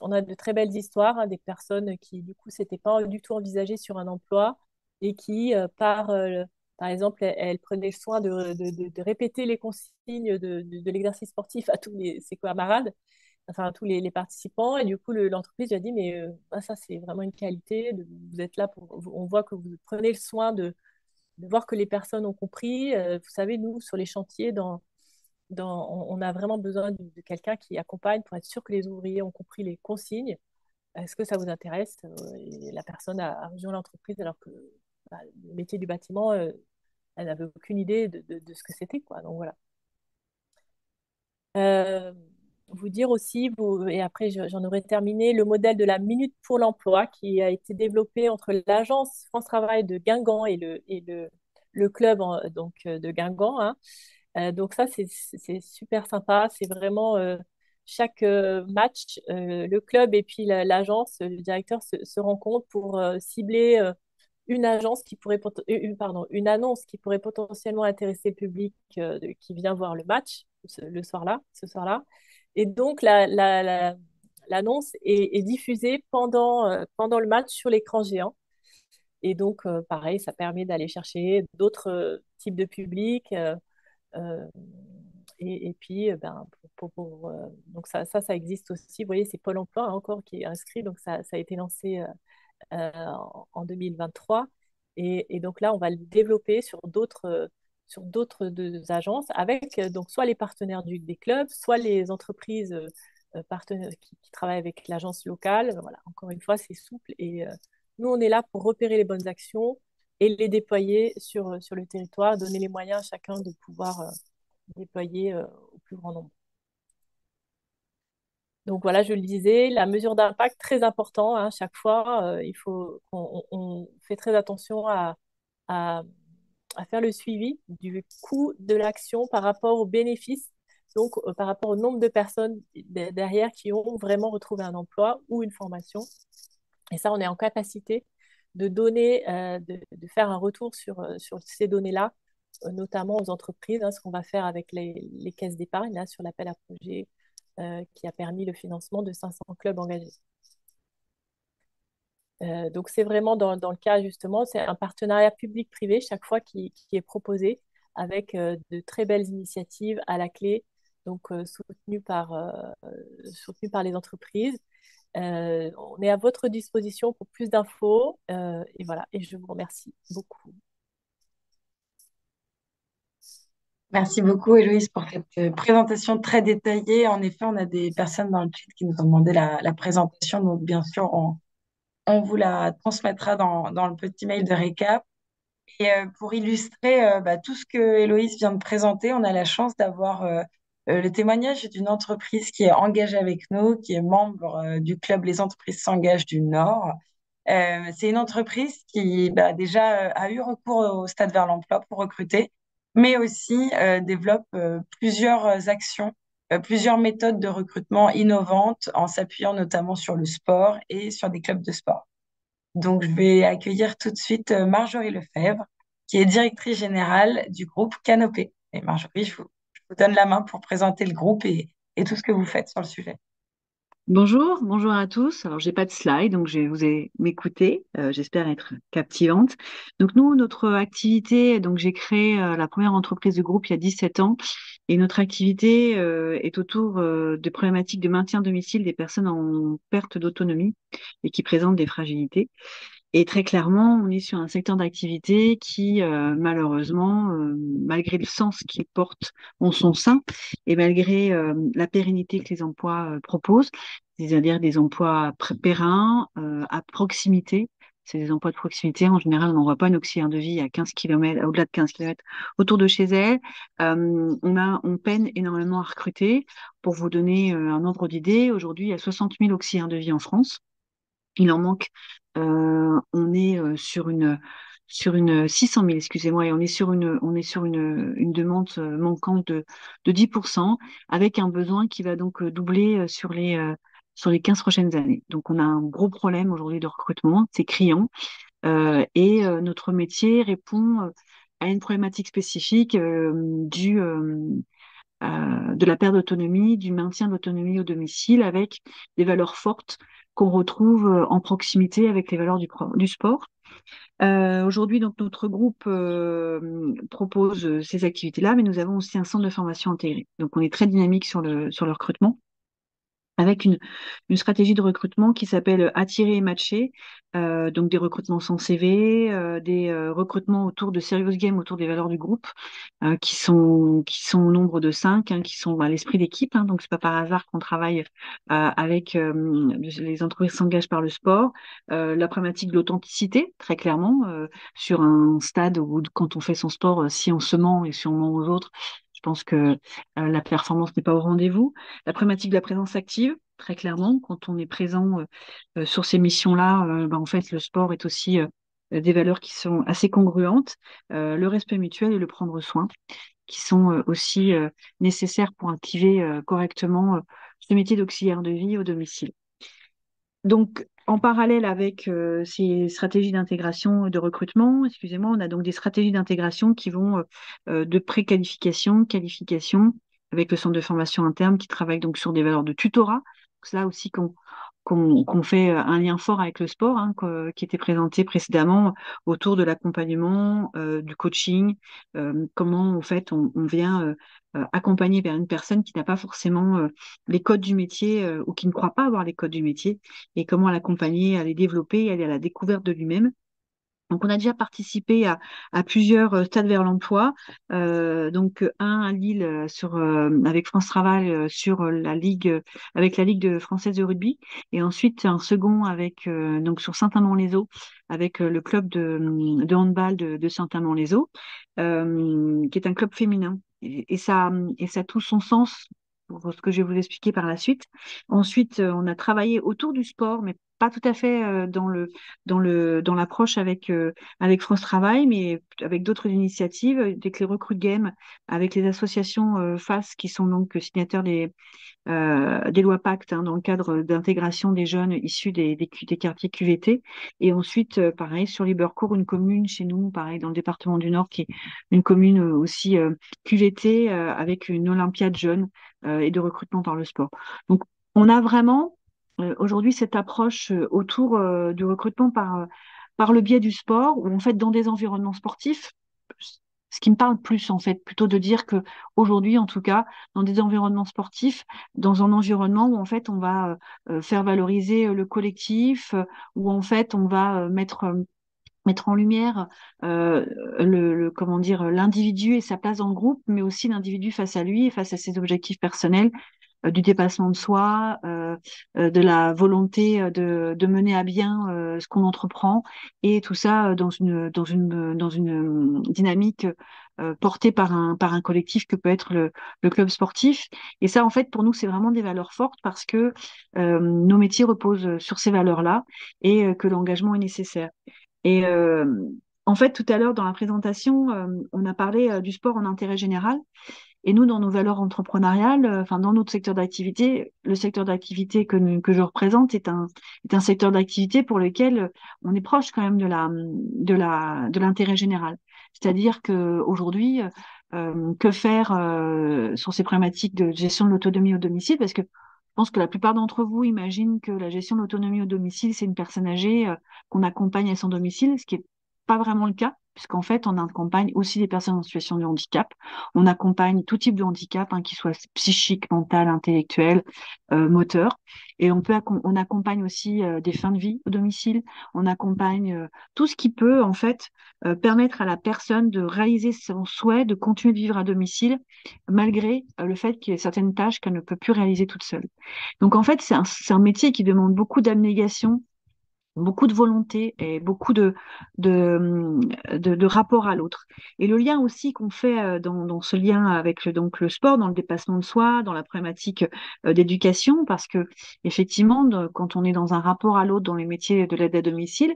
E: on a de très belles histoires, hein, des personnes qui du coup s'étaient pas du tout envisagées sur un emploi et qui par exemple, elles prenaient le soin de répéter les consignes de l'exercice sportif à tous ses camarades, enfin à tous les participants. Et du coup, l'entreprise lui a dit, mais ça, c'est vraiment une qualité. Vous êtes là on voit que vous prenez le soin de voir que les personnes ont compris. Vous savez, nous, sur les chantiers, on a vraiment besoin de quelqu'un qui accompagne pour être sûr que les ouvriers ont compris les consignes. Est-ce que ça vous intéresse? Et la personne a rejoint l'entreprise alors que bah, le métier du bâtiment, elle n'avait aucune idée de ce que c'était, quoi. Donc voilà. Euh, Vous dire aussi, et après j'en aurai terminé, le modèle de la minute pour l'emploi qui a été développé entre l'agence France Travail de Guingamp le club de Guingamp. Hein. Donc ça, c'est super sympa. C'est vraiment chaque match, le club et puis l'agence, le directeur se rencontrent pour cibler une agence qui pourrait, pardon, une annonce qui pourrait potentiellement intéresser le public qui vient voir le match ce soir-là. Et donc, l'annonce est diffusée pendant le match sur l'écran géant. Et donc, pareil, ça permet d'aller chercher d'autres types de publics. Euh, et puis, ben, donc ça existe aussi. Vous voyez, c'est Pôle emploi hein, encore qui est inscrit. Donc, ça a été lancé en 2023. Et donc là, on va le développer sur d'autres agences avec donc soit les partenaires des clubs, soit les entreprises partenaires qui travaillent avec l'agence locale. Voilà, encore une fois, c'est souple. Et nous, on est là pour repérer les bonnes actions et les déployer sur le territoire, donner les moyens à chacun de pouvoir déployer au plus grand nombre. Donc voilà, je le disais, la mesure d'impact, très important. Hein, chaque fois, il faut on fait très attention à, à faire le suivi du coût de l'action par rapport aux bénéfices, donc par rapport au nombre de personnes derrière qui ont vraiment retrouvé un emploi ou une formation. Et ça, on est en capacité de donner, de faire un retour sur ces données-là, notamment aux entreprises, hein, ce qu'on va faire avec les caisses d'épargne, là, sur l'appel à projet qui a permis le financement de 500 clubs engagés. Donc, c'est vraiment dans le cas, justement, c'est un partenariat public-privé chaque fois qui est proposé avec de très belles initiatives à la clé, donc soutenues par les entreprises. On est à votre disposition pour plus d'infos. Et voilà, et je vous remercie beaucoup.
A: Merci beaucoup, Héloïse, pour cette présentation très détaillée. En effet, on a des personnes dans le chat qui nous ont demandé la présentation. Donc, bien sûr, On vous la transmettra dans le petit mail de récap. Et pour illustrer tout ce que Héloïse vient de présenter, on a la chance d'avoir le témoignage d'une entreprise qui est engagée avec nous, qui est membre du club Les entreprises s'engagent du Nord. C'est une entreprise qui déjà a eu recours au Stade vers l'emploi pour recruter, mais aussi développe plusieurs actions, plusieurs méthodes de recrutement innovantes en s'appuyant notamment sur le sport et sur des clubs de sport. Donc, je vais accueillir tout de suite Marjorie Lefebvre, qui est directrice générale du groupe Canopé. Et Marjorie, je vous donne la main pour présenter le groupe et tout ce que vous faites sur le sujet.
F: Bonjour, bonjour à tous. Alors, j'ai pas de slide, donc je vais vous m'écouter. J'espère être captivante. Donc, nous, notre activité, donc j'ai créé la première entreprise du groupe il y a 17 ans. Et notre activité est autour de problématiques de maintien à domicile des personnes en perte d'autonomie et qui présentent des fragilités. Et très clairement, on est sur un secteur d'activité qui, malheureusement, malgré le sens qu'il porte en son sein et malgré la pérennité que les emplois proposent, c'est-à-dire des emplois pérennes, à proximité. C'est des emplois de proximité. En général, on n'envoie pas une auxiliaire de vie à 15 km, au-delà de 15 km autour de chez elle. On peine énormément à recruter. Pour vous donner un ordre d'idée, aujourd'hui, il y a 60 000 auxiliaires de vie en France. Il en manque. On est sur une 600 000, excusez-moi, et on est sur une demande manquante de 10%, avec un besoin qui va donc doubler sur les 15 prochaines années. Donc, on a un gros problème aujourd'hui de recrutement, c'est criant, et notre métier répond à une problématique spécifique de la perte d'autonomie, du maintien de l'autonomie au domicile avec des valeurs fortes qu'on retrouve en proximité avec les valeurs du sport. Aujourd'hui, donc, notre groupe propose ces activités-là, mais nous avons aussi un centre de formation intégré. Donc, on est très dynamique sur le recrutement, avec une stratégie de recrutement qui s'appelle attirer et matcher, donc des recrutements sans CV, des recrutements autour de Serious Game, autour des valeurs du groupe, qui sont au nombre de 5, qui sont à l'esprit d'équipe. Donc c'est pas par hasard qu'on travaille avec les entreprises s'engagent par le sport. La problématique de l'authenticité, très clairement, sur un stade où quand on fait son sport, si on se ment et si on ment aux autres, je pense que la performance n'est pas au rendez-vous. La problématique de la présence active, très clairement, quand on est présent sur ces missions-là, en fait, le sport est aussi des valeurs qui sont assez congruentes, le respect mutuel et le prendre soin, qui sont aussi nécessaires pour activer correctement ce métier d'auxiliaire de vie au domicile. Donc, en parallèle avec ces stratégies d'intégration de recrutement, excusez-moi, on a donc des stratégies d'intégration qui vont de préqualification, qualification, avec le centre de formation interne qui travaille donc sur des valeurs de tutorat. C'est là aussi qu'on fait un lien fort avec le sport, qui était présenté précédemment autour de l'accompagnement, du coaching, comment en fait on vient accompagner vers une personne qui n'a pas forcément les codes du métier ou qui ne croit pas avoir les codes du métier et comment l'accompagner à les développer et aller à la découverte de lui-même. Donc, on a déjà participé à plusieurs stades vers l'emploi. Donc, un à Lille avec France Travail sur la Ligue, avec la Ligue française de rugby, et ensuite un second avec donc sur Saint-Amand-les-Eaux avec le club de handball de Saint-Amand-les-Eaux, qui est un club féminin. Et ça a tout son sens pour ce que je vais vous expliquer par la suite. Ensuite, on a travaillé autour du sport, mais pas tout à fait dans l'approche avec France Travail, mais avec d'autres initiatives, avec les Recruit Game, avec les associations FAS qui sont donc signataires des lois Pacte, dans le cadre d'intégration des jeunes issus des quartiers QVT. Et ensuite, pareil, sur Libercourt, une commune chez nous, pareil, dans le département du Nord, qui est une commune aussi QVT, avec une Olympiade jeune et de recrutement par le sport. Donc, on a vraiment aujourd'hui cette approche autour du recrutement par le biais du sport, ou en fait dans des environnements sportifs. Ce qui me parle plus, en fait, plutôt de dire que aujourd'hui, en tout cas, dans des environnements sportifs, dans un environnement où en fait on va faire valoriser le collectif, où en fait on va mettre en lumière comment dire, l'individu et sa place dans le groupe, mais aussi l'individu face à lui et face à ses objectifs personnels. du dépassement de soi, de la volonté de mener à bien ce qu'on entreprend, et tout ça dans une dynamique portée par un collectif que peut être le club sportif. Et ça, en fait, pour nous, c'est vraiment des valeurs fortes parce que nos métiers reposent sur ces valeurs-là et que l'engagement est nécessaire. Et en fait, tout à l'heure, dans la présentation, on a parlé du sport en intérêt général. Et nous, dans nos valeurs entrepreneuriales, enfin dans notre secteur d'activité, le secteur d'activité que je représente est un secteur d'activité pour lequel on est proche quand même de l'intérêt général. C'est-à-dire que aujourd'hui, que faire sur ces problématiques de gestion de l'autonomie au domicile? Parce que je pense que la plupart d'entre vous imaginent que la gestion de l'autonomie au domicile, c'est une personne âgée qu'on accompagne à son domicile, ce qui est pas vraiment le cas, puisqu'en fait, on accompagne aussi des personnes en situation de handicap. On accompagne tout type de handicap, hein, qu'il soit psychique, mental, intellectuel, moteur. Et on accompagne aussi des fins de vie au domicile. On accompagne tout ce qui peut, en fait, permettre à la personne de réaliser son souhait de continuer de vivre à domicile, malgré le fait qu'il y ait certaines tâches qu'elle ne peut plus réaliser toute seule. Donc, en fait, c'est un métier qui demande beaucoup d'abnégation, beaucoup de volonté et beaucoup de rapport à l'autre. Et le lien aussi qu'on fait dans ce lien avec donc le sport, dans le dépassement de soi, dans la problématique d'éducation, parce que effectivement, quand on est dans un rapport à l'autre dans les métiers de l'aide à domicile,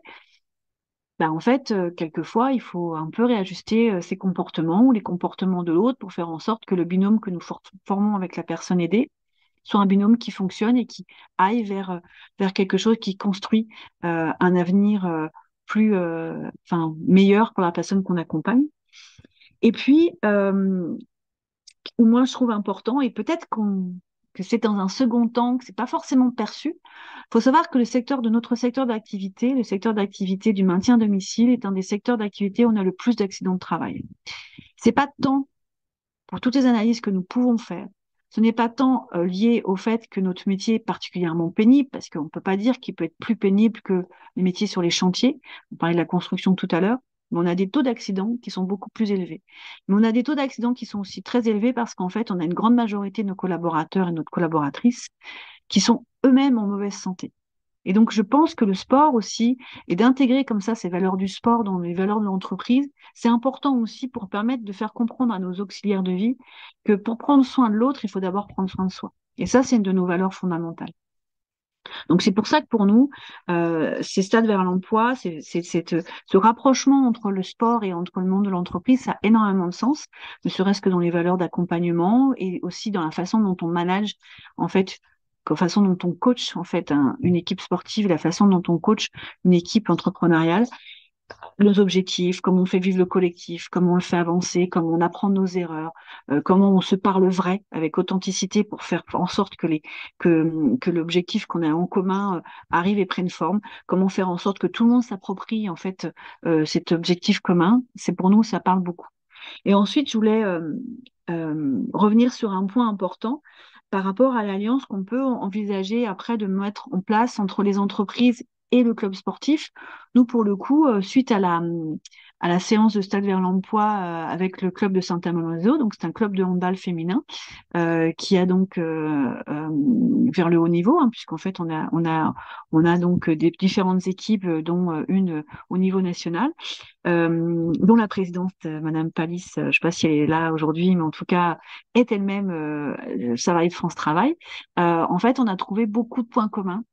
F: ben en fait, quelquefois, il faut un peu réajuster ses comportements ou les comportements de l'autre pour faire en sorte que le binôme que nous formons avec la personne aidée soit un binôme qui fonctionne et qui aille vers quelque chose qui construit un avenir meilleur pour la personne qu'on accompagne. Et puis, où moi je trouve important, et peut-être que c'est dans un second temps, que c'est pas forcément perçu. Il faut savoir que notre secteur d'activité, le secteur d'activité du maintien à domicile, est un des secteurs d'activité où on a le plus d'accidents de travail. C'est pas tant pour toutes les analyses que nous pouvons faire. Ce n'est pas tant lié au fait que notre métier est particulièrement pénible, parce qu'on ne peut pas dire qu'il peut être plus pénible que les métiers sur les chantiers. On parlait de la construction tout à l'heure, mais on a des taux d'accidents qui sont beaucoup plus élevés. Mais on a des taux d'accidents qui sont aussi très élevés parce qu'en fait, on a une grande majorité de nos collaborateurs et de nos collaboratrices qui sont eux-mêmes en mauvaise santé. Et donc, je pense que le sport aussi, et d'intégrer comme ça ces valeurs du sport dans les valeurs de l'entreprise, c'est important aussi pour permettre de faire comprendre à nos auxiliaires de vie que pour prendre soin de l'autre, il faut d'abord prendre soin de soi. Et ça, c'est une de nos valeurs fondamentales. Donc, c'est pour ça que pour nous, ces stades vers l'emploi, ce rapprochement entre le sport et entre le monde de l'entreprise, ça a énormément de sens, ne serait-ce que dans les valeurs d'accompagnement et aussi dans la façon dont on manage, en fait, la façon dont on coach en fait une équipe sportive, la façon dont on coach une équipe entrepreneuriale, nos objectifs, comment on fait vivre le collectif, comment on le fait avancer, comment on apprend de nos erreurs, comment on se parle vrai avec authenticité pour faire en sorte que l'objectif qu'on a en commun arrive et prenne forme, comment faire en sorte que tout le monde s'approprie en fait cet objectif commun. C'est pour nous, ça parle beaucoup. Et ensuite, je voulais revenir sur un point important par rapport à l'alliance qu'on peut envisager après de mettre en place entre les entreprises et le club sportif. Nous, pour le coup, suite à la séance de Stade vers l'emploi avec le club de Saint-Amand-Oiseau, donc c'est un club de handball féminin qui a donc vers le haut niveau, hein, puisqu'en fait on a donc des différentes équipes, dont une au niveau national, dont la présidente, Madame Palis, je ne sais pas si elle est là aujourd'hui, mais en tout cas est elle-même salariée de France Travail. En fait, on a trouvé beaucoup de points communs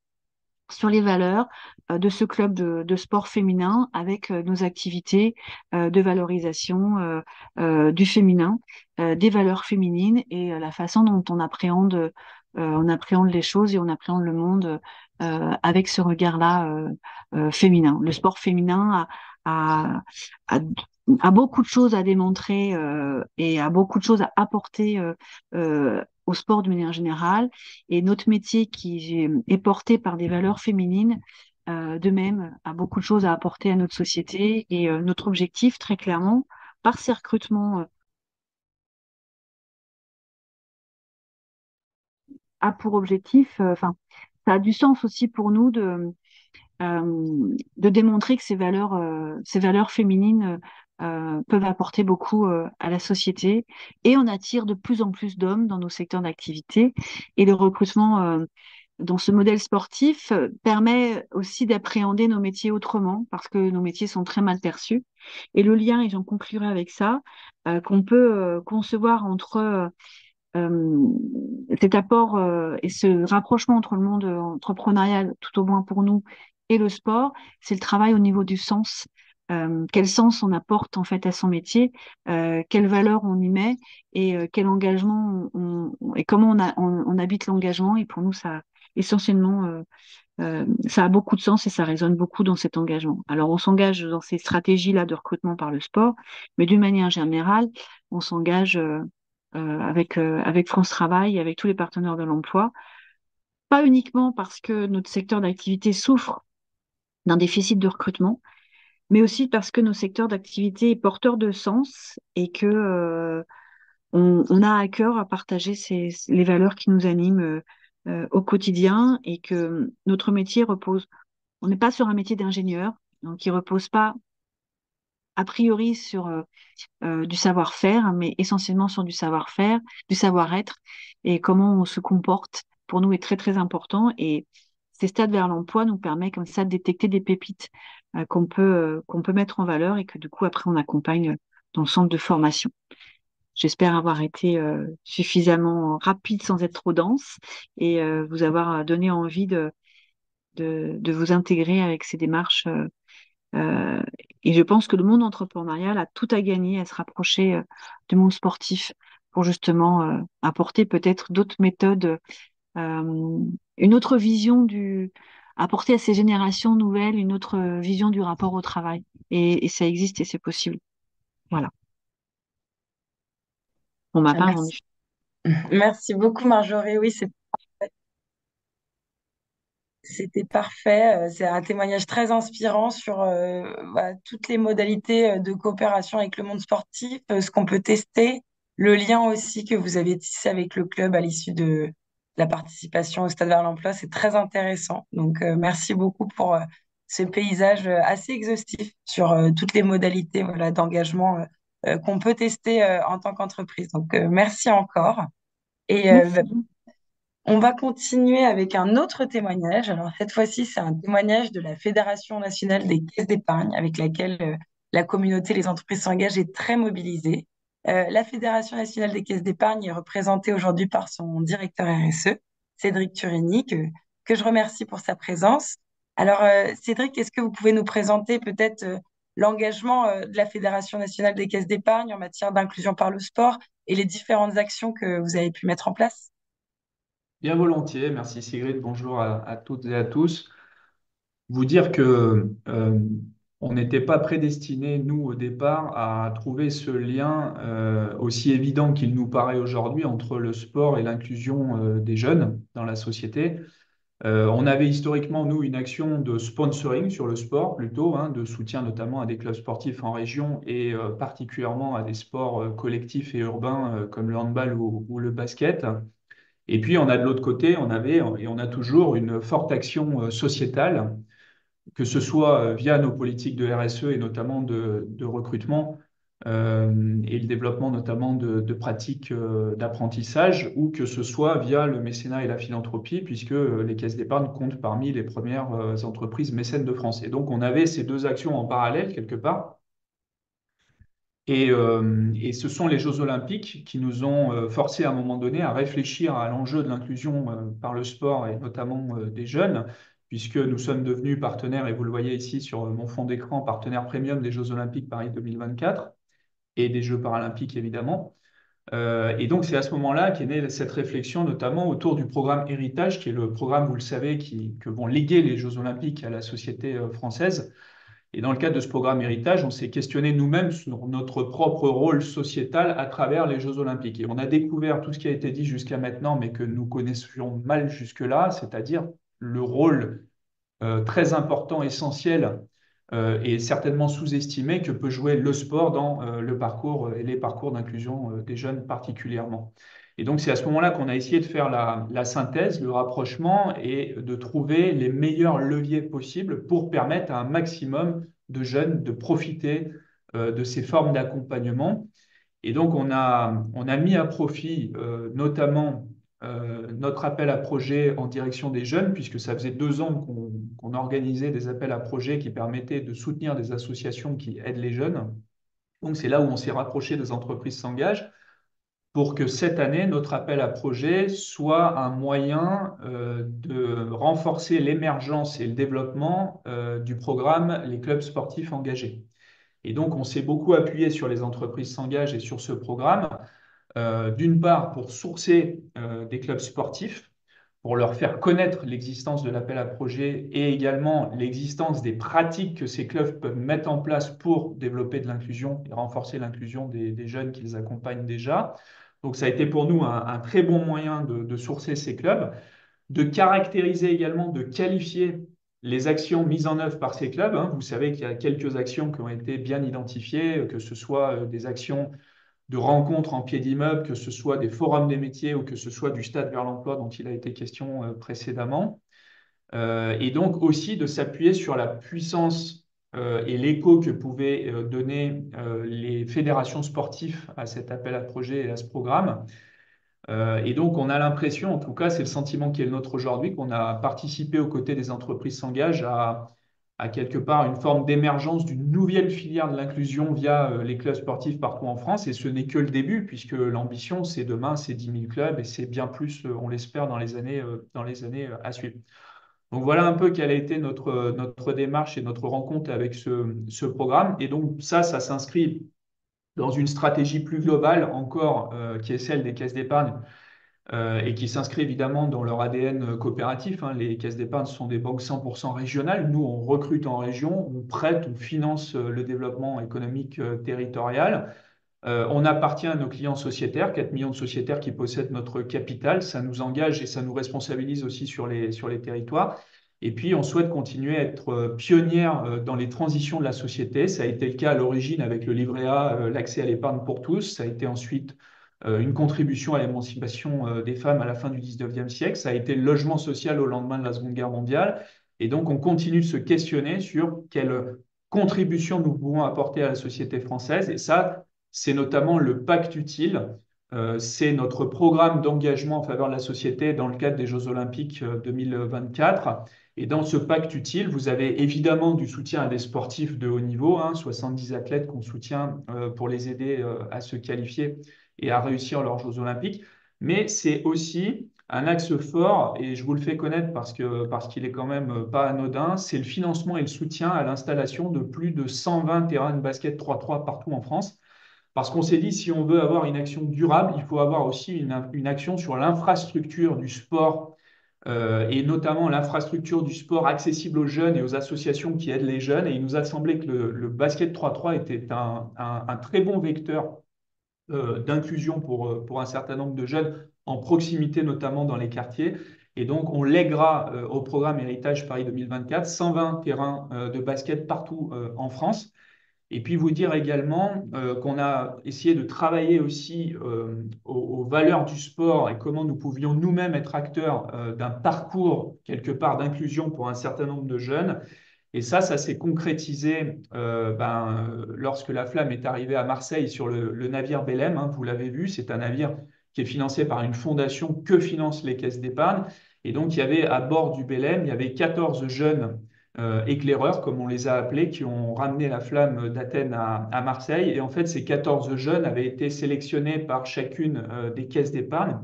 F: sur les valeurs de ce club de sport féminin avec nos activités de valorisation du féminin, des valeurs féminines et la façon dont on appréhende les choses et on appréhende le monde avec ce regard-là féminin. Le sport féminin a, a, a beaucoup de choses à démontrer et a beaucoup de choses à apporter au sport de manière générale. Et notre métier qui est porté par des valeurs féminines, de même, a beaucoup de choses à apporter à notre société. Et notre objectif, très clairement, par ces recrutements, a pour objectif, ça a du sens aussi pour nous de démontrer que ces valeurs féminines peuvent apporter beaucoup à la société et on attire de plus en plus d'hommes dans nos secteurs d'activité et le recrutement dans ce modèle sportif permet aussi d'appréhender nos métiers autrement parce que nos métiers sont très mal perçus. Et le lien, et j'en conclurai avec ça, qu'on peut concevoir entre euh, cet apport et ce rapprochement entre le monde entrepreneurial, tout au moins pour nous, et le sport, c'est le travail au niveau du sens. Quel sens on apporte en fait à son métier, quelle valeur on y met et quel engagement et comment on habite l'engagement. Et pour nous, ça essentiellement, ça a beaucoup de sens et ça résonne beaucoup dans cet engagement. Alors, on s'engage dans ces stratégies-là de recrutement par le sport, mais d'une manière générale, on s'engage avec France Travail, avec tous les partenaires de l'emploi, pas uniquement parce que notre secteur d'activité souffre d'un déficit de recrutement, mais aussi parce que nos secteurs d'activité est porteur de sens et que on a à cœur à partager les valeurs qui nous animent au quotidien et que notre métier repose. On n'est pas sur un métier d'ingénieur, donc il repose pas a priori sur du savoir-faire, mais essentiellement sur du savoir-faire, du savoir-être et comment on se comporte. Pour nous est très très important et ces stades vers l'emploi nous permet comme ça de détecter des pépites qu'on peut mettre en valeur et que du coup après on accompagne dans le centre de formation. J'espère avoir été suffisamment rapide sans être trop dense et vous avoir donné envie de vous intégrer avec ces démarches. Euh, et je pense que le monde entrepreneurial a tout à gagner à se rapprocher du monde sportif pour justement apporter peut-être d'autres méthodes, une autre vision apporter à ces générations nouvelles une autre vision du rapport au travail. Et ça existe et c'est possible. Voilà. Pour ma part, j'en ai
A: Merci. Merci beaucoup, Marjorie. Oui, c'était parfait. C'est un témoignage très inspirant sur toutes les modalités de coopération avec le monde sportif, ce qu'on peut tester, le lien aussi que vous avez tissé avec le club à l'issue de la participation au Stade vers l'emploi. C'est très intéressant. Donc, merci beaucoup pour ce paysage assez exhaustif sur toutes les modalités voilà, d'engagement qu'on peut tester en tant qu'entreprise. Donc, merci encore. Et
F: Merci.
A: on va continuer avec un autre témoignage. Alors, cette fois-ci, c'est un témoignage de la Fédération nationale des caisses d'épargne, avec laquelle la communauté, les entreprises s'engagent est très mobilisée. La Fédération nationale des caisses d'épargne est représentée aujourd'hui par son directeur RSE, Cédric Turini, que je remercie pour sa présence. Alors, Cédric, est-ce que vous pouvez nous présenter peut-être l'engagement de la Fédération nationale des caisses d'épargne en matière d'inclusion par le sport et les différentes actions que vous avez pu mettre en place?
G: Bien volontiers, merci Sigrid, bonjour à toutes et à tous. Vous dire que on n'était pas prédestinés, nous, au départ, à trouver ce lien aussi évident qu'il nous paraît aujourd'hui entre le sport et l'inclusion des jeunes dans la société. On avait historiquement, nous, une action de sponsoring sur le sport, plutôt, hein, de soutien notamment à des clubs sportifs en région et particulièrement à des sports collectifs et urbains comme le handball ou le basket. Et puis, on a de l'autre côté, on avait et on a toujours une forte action sociétale, que ce soit via nos politiques de RSE et notamment de recrutement et le développement notamment de pratiques d'apprentissage, ou que ce soit via le mécénat et la philanthropie, puisque les caisses d'épargne comptent parmi les premières entreprises mécènes de France. Et donc, on avait ces deux actions en parallèle quelque part. Et ce sont les Jeux Olympiques qui nous ont forcés à un moment donné à réfléchir à l'enjeu de l'inclusion par le sport et notamment des jeunes, puisque nous sommes devenus partenaires, et vous le voyez ici sur mon fond d'écran, partenaire premium des Jeux Olympiques Paris 2024 et des Jeux paralympiques évidemment. Et donc c'est à ce moment-là qu'est née cette réflexion, notamment autour du programme Héritage, qui est le programme, vous le savez, que vont léguer les Jeux Olympiques à la société française. Et dans le cadre de ce programme Héritage, on s'est questionné nous-mêmes sur notre propre rôle sociétal à travers les Jeux Olympiques. Et on a découvert tout ce qui a été dit jusqu'à maintenant, mais que nous connaissions mal jusque-là, c'est-à-dire le rôle très important, essentiel et certainement sous-estimé que peut jouer le sport dans le parcours et les parcours d'inclusion des jeunes particulièrement. Et donc, c'est à ce moment-là qu'on a essayé de faire la synthèse, le rapprochement et de trouver les meilleurs leviers possibles pour permettre à un maximum de jeunes de profiter de ces formes d'accompagnement. Et donc, on a mis à profit notamment notre appel à projet en direction des jeunes, puisque ça faisait 2 ans qu'on organisait des appels à projets qui permettaient de soutenir des associations qui aident les jeunes. Donc, c'est là où on s'est rapproché des entreprises s'engagent pour que cette année, notre appel à projet soit un moyen de renforcer l'émergence et le développement du programme Les clubs sportifs engagés. Et donc, on s'est beaucoup appuyé sur les entreprises s'engagent et sur ce programme, d'une part pour sourcer des clubs sportifs, pour leur faire connaître l'existence de l'appel à projet et également l'existence des pratiques que ces clubs peuvent mettre en place pour développer de l'inclusion et renforcer l'inclusion des jeunes qui les accompagnent déjà. Donc, ça a été pour nous un très bon moyen de sourcer ces clubs, de caractériser également, de qualifier les actions mises en œuvre par ces clubs. Vous savez qu'il y a quelques actions qui ont été bien identifiées, que ce soit des actions de rencontres en pied d'immeuble, que ce soit des forums des métiers ou que ce soit du stade vers l'emploi dont il a été question précédemment. Et donc aussi de s'appuyer sur la puissance et l'écho que pouvaient donner les fédérations sportives à cet appel à projet et à ce programme. Et donc, on a l'impression, en tout cas, c'est le sentiment qui est le nôtre aujourd'hui, qu'on a participé aux côtés des entreprises s'engagent à quelque part une forme d'émergence d'une nouvelle filière de l'inclusion via les clubs sportifs partout en France. Et ce n'est que le début, puisque l'ambition, c'est demain, c'est 10 000 clubs et c'est bien plus, on l'espère, dans les années à suivre. Donc, voilà un peu quelle a été notre démarche et notre rencontre avec ce programme. Et donc, ça s'inscrit dans une stratégie plus globale encore, qui est celle des caisses d'épargne et qui s'inscrit évidemment dans leur ADN coopératif. Les caisses d'épargne sont des banques 100% régionales. Nous, on recrute en région, on prête, on finance le développement économique territorial. On appartient à nos clients sociétaires, 4 millions de sociétaires qui possèdent notre capital. Ça nous engage et ça nous responsabilise aussi sur les territoires. Et puis, on souhaite continuer à être pionnière dans les transitions de la société. Ça a été le cas à l'origine avec le livret A, l'accès à l'épargne pour tous. Ça a été ensuite une contribution à l'émancipation des femmes à la fin du 19e siècle. Ça a été le logement social au lendemain de la Seconde Guerre mondiale. Et donc, on continue de se questionner sur quelle contribution nous pouvons apporter à la société française. Et ça, c'est notamment le pacte utile. C'est notre programme d'engagement en faveur de la société dans le cadre des Jeux Olympiques 2024. Et dans ce pacte utile, vous avez évidemment du soutien à des sportifs de haut niveau, 70 athlètes qu'on soutient pour les aider à se qualifier et à réussir leurs Jeux Olympiques. Mais c'est aussi un axe fort, et je vous le fais connaître parce qu'il est quand même pas anodin, c'est le financement et le soutien à l'installation de plus de 120 terrains de basket 3x3 partout en France. Parce qu'on s'est dit, si on veut avoir une action durable, il faut avoir aussi une action sur l'infrastructure du sport et notamment l'infrastructure du sport accessible aux jeunes et aux associations qui aident les jeunes. Et il nous a semblé que le basket 3x3 était un très bon vecteur d'inclusion pour un certain nombre de jeunes en proximité, notamment dans les quartiers. Et donc, on lèguera au programme Héritage Paris 2024 120 terrains de basket partout en France. Et puis vous dire également qu'on a essayé de travailler aussi aux valeurs du sport et comment nous pouvions nous-mêmes être acteurs d'un parcours quelque part d'inclusion pour un certain nombre de jeunes. Et ça s'est concrétisé lorsque la flamme est arrivée à Marseille sur le navire Belém. Vous l'avez vu, c'est un navire qui est financé par une fondation que financent les caisses d'épargne. Et donc, il y avait à bord du Belém, il y avait 14 jeunes éclaireurs, comme on les a appelés, qui ont ramené la flamme d'Athènes à Marseille. Et en fait, ces 14 jeunes avaient été sélectionnés par chacune des caisses d'épargne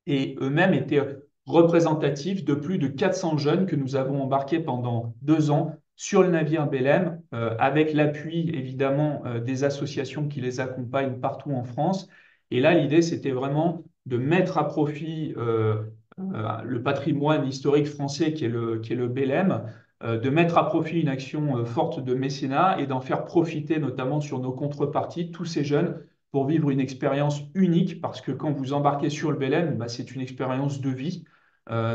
G: et eux-mêmes étaient représentatifs de plus de 400 jeunes que nous avons embarqués pendant 2 ans sur le navire Belém, avec l'appui évidemment des associations qui les accompagnent partout en France. Et là, l'idée, c'était vraiment de mettre à profit le patrimoine historique français qui est le Belém, de mettre à profit une action forte de mécénat et d'en faire profiter notamment sur nos contreparties tous ces jeunes pour vivre une expérience unique, parce que quand vous embarquez sur le Belém, c'est une expérience de vie,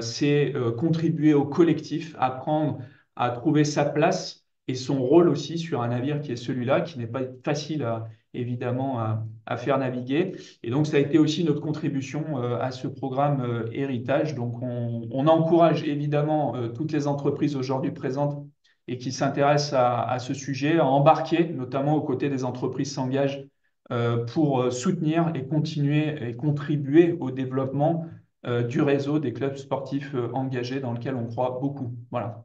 G: c'est contribuer au collectif, apprendre à trouver sa place et son rôle aussi sur un navire qui est celui-là, qui n'est pas facile évidemment à faire naviguer. Et donc, ça a été aussi notre contribution à ce programme Héritage. Donc, on encourage évidemment toutes les entreprises aujourd'hui présentes et qui s'intéresse à ce sujet, à embarquer, notamment aux côtés des entreprises s'engagent pour soutenir et continuer et contribuer au développement du réseau des clubs sportifs engagés dans lequel on croit beaucoup. Voilà.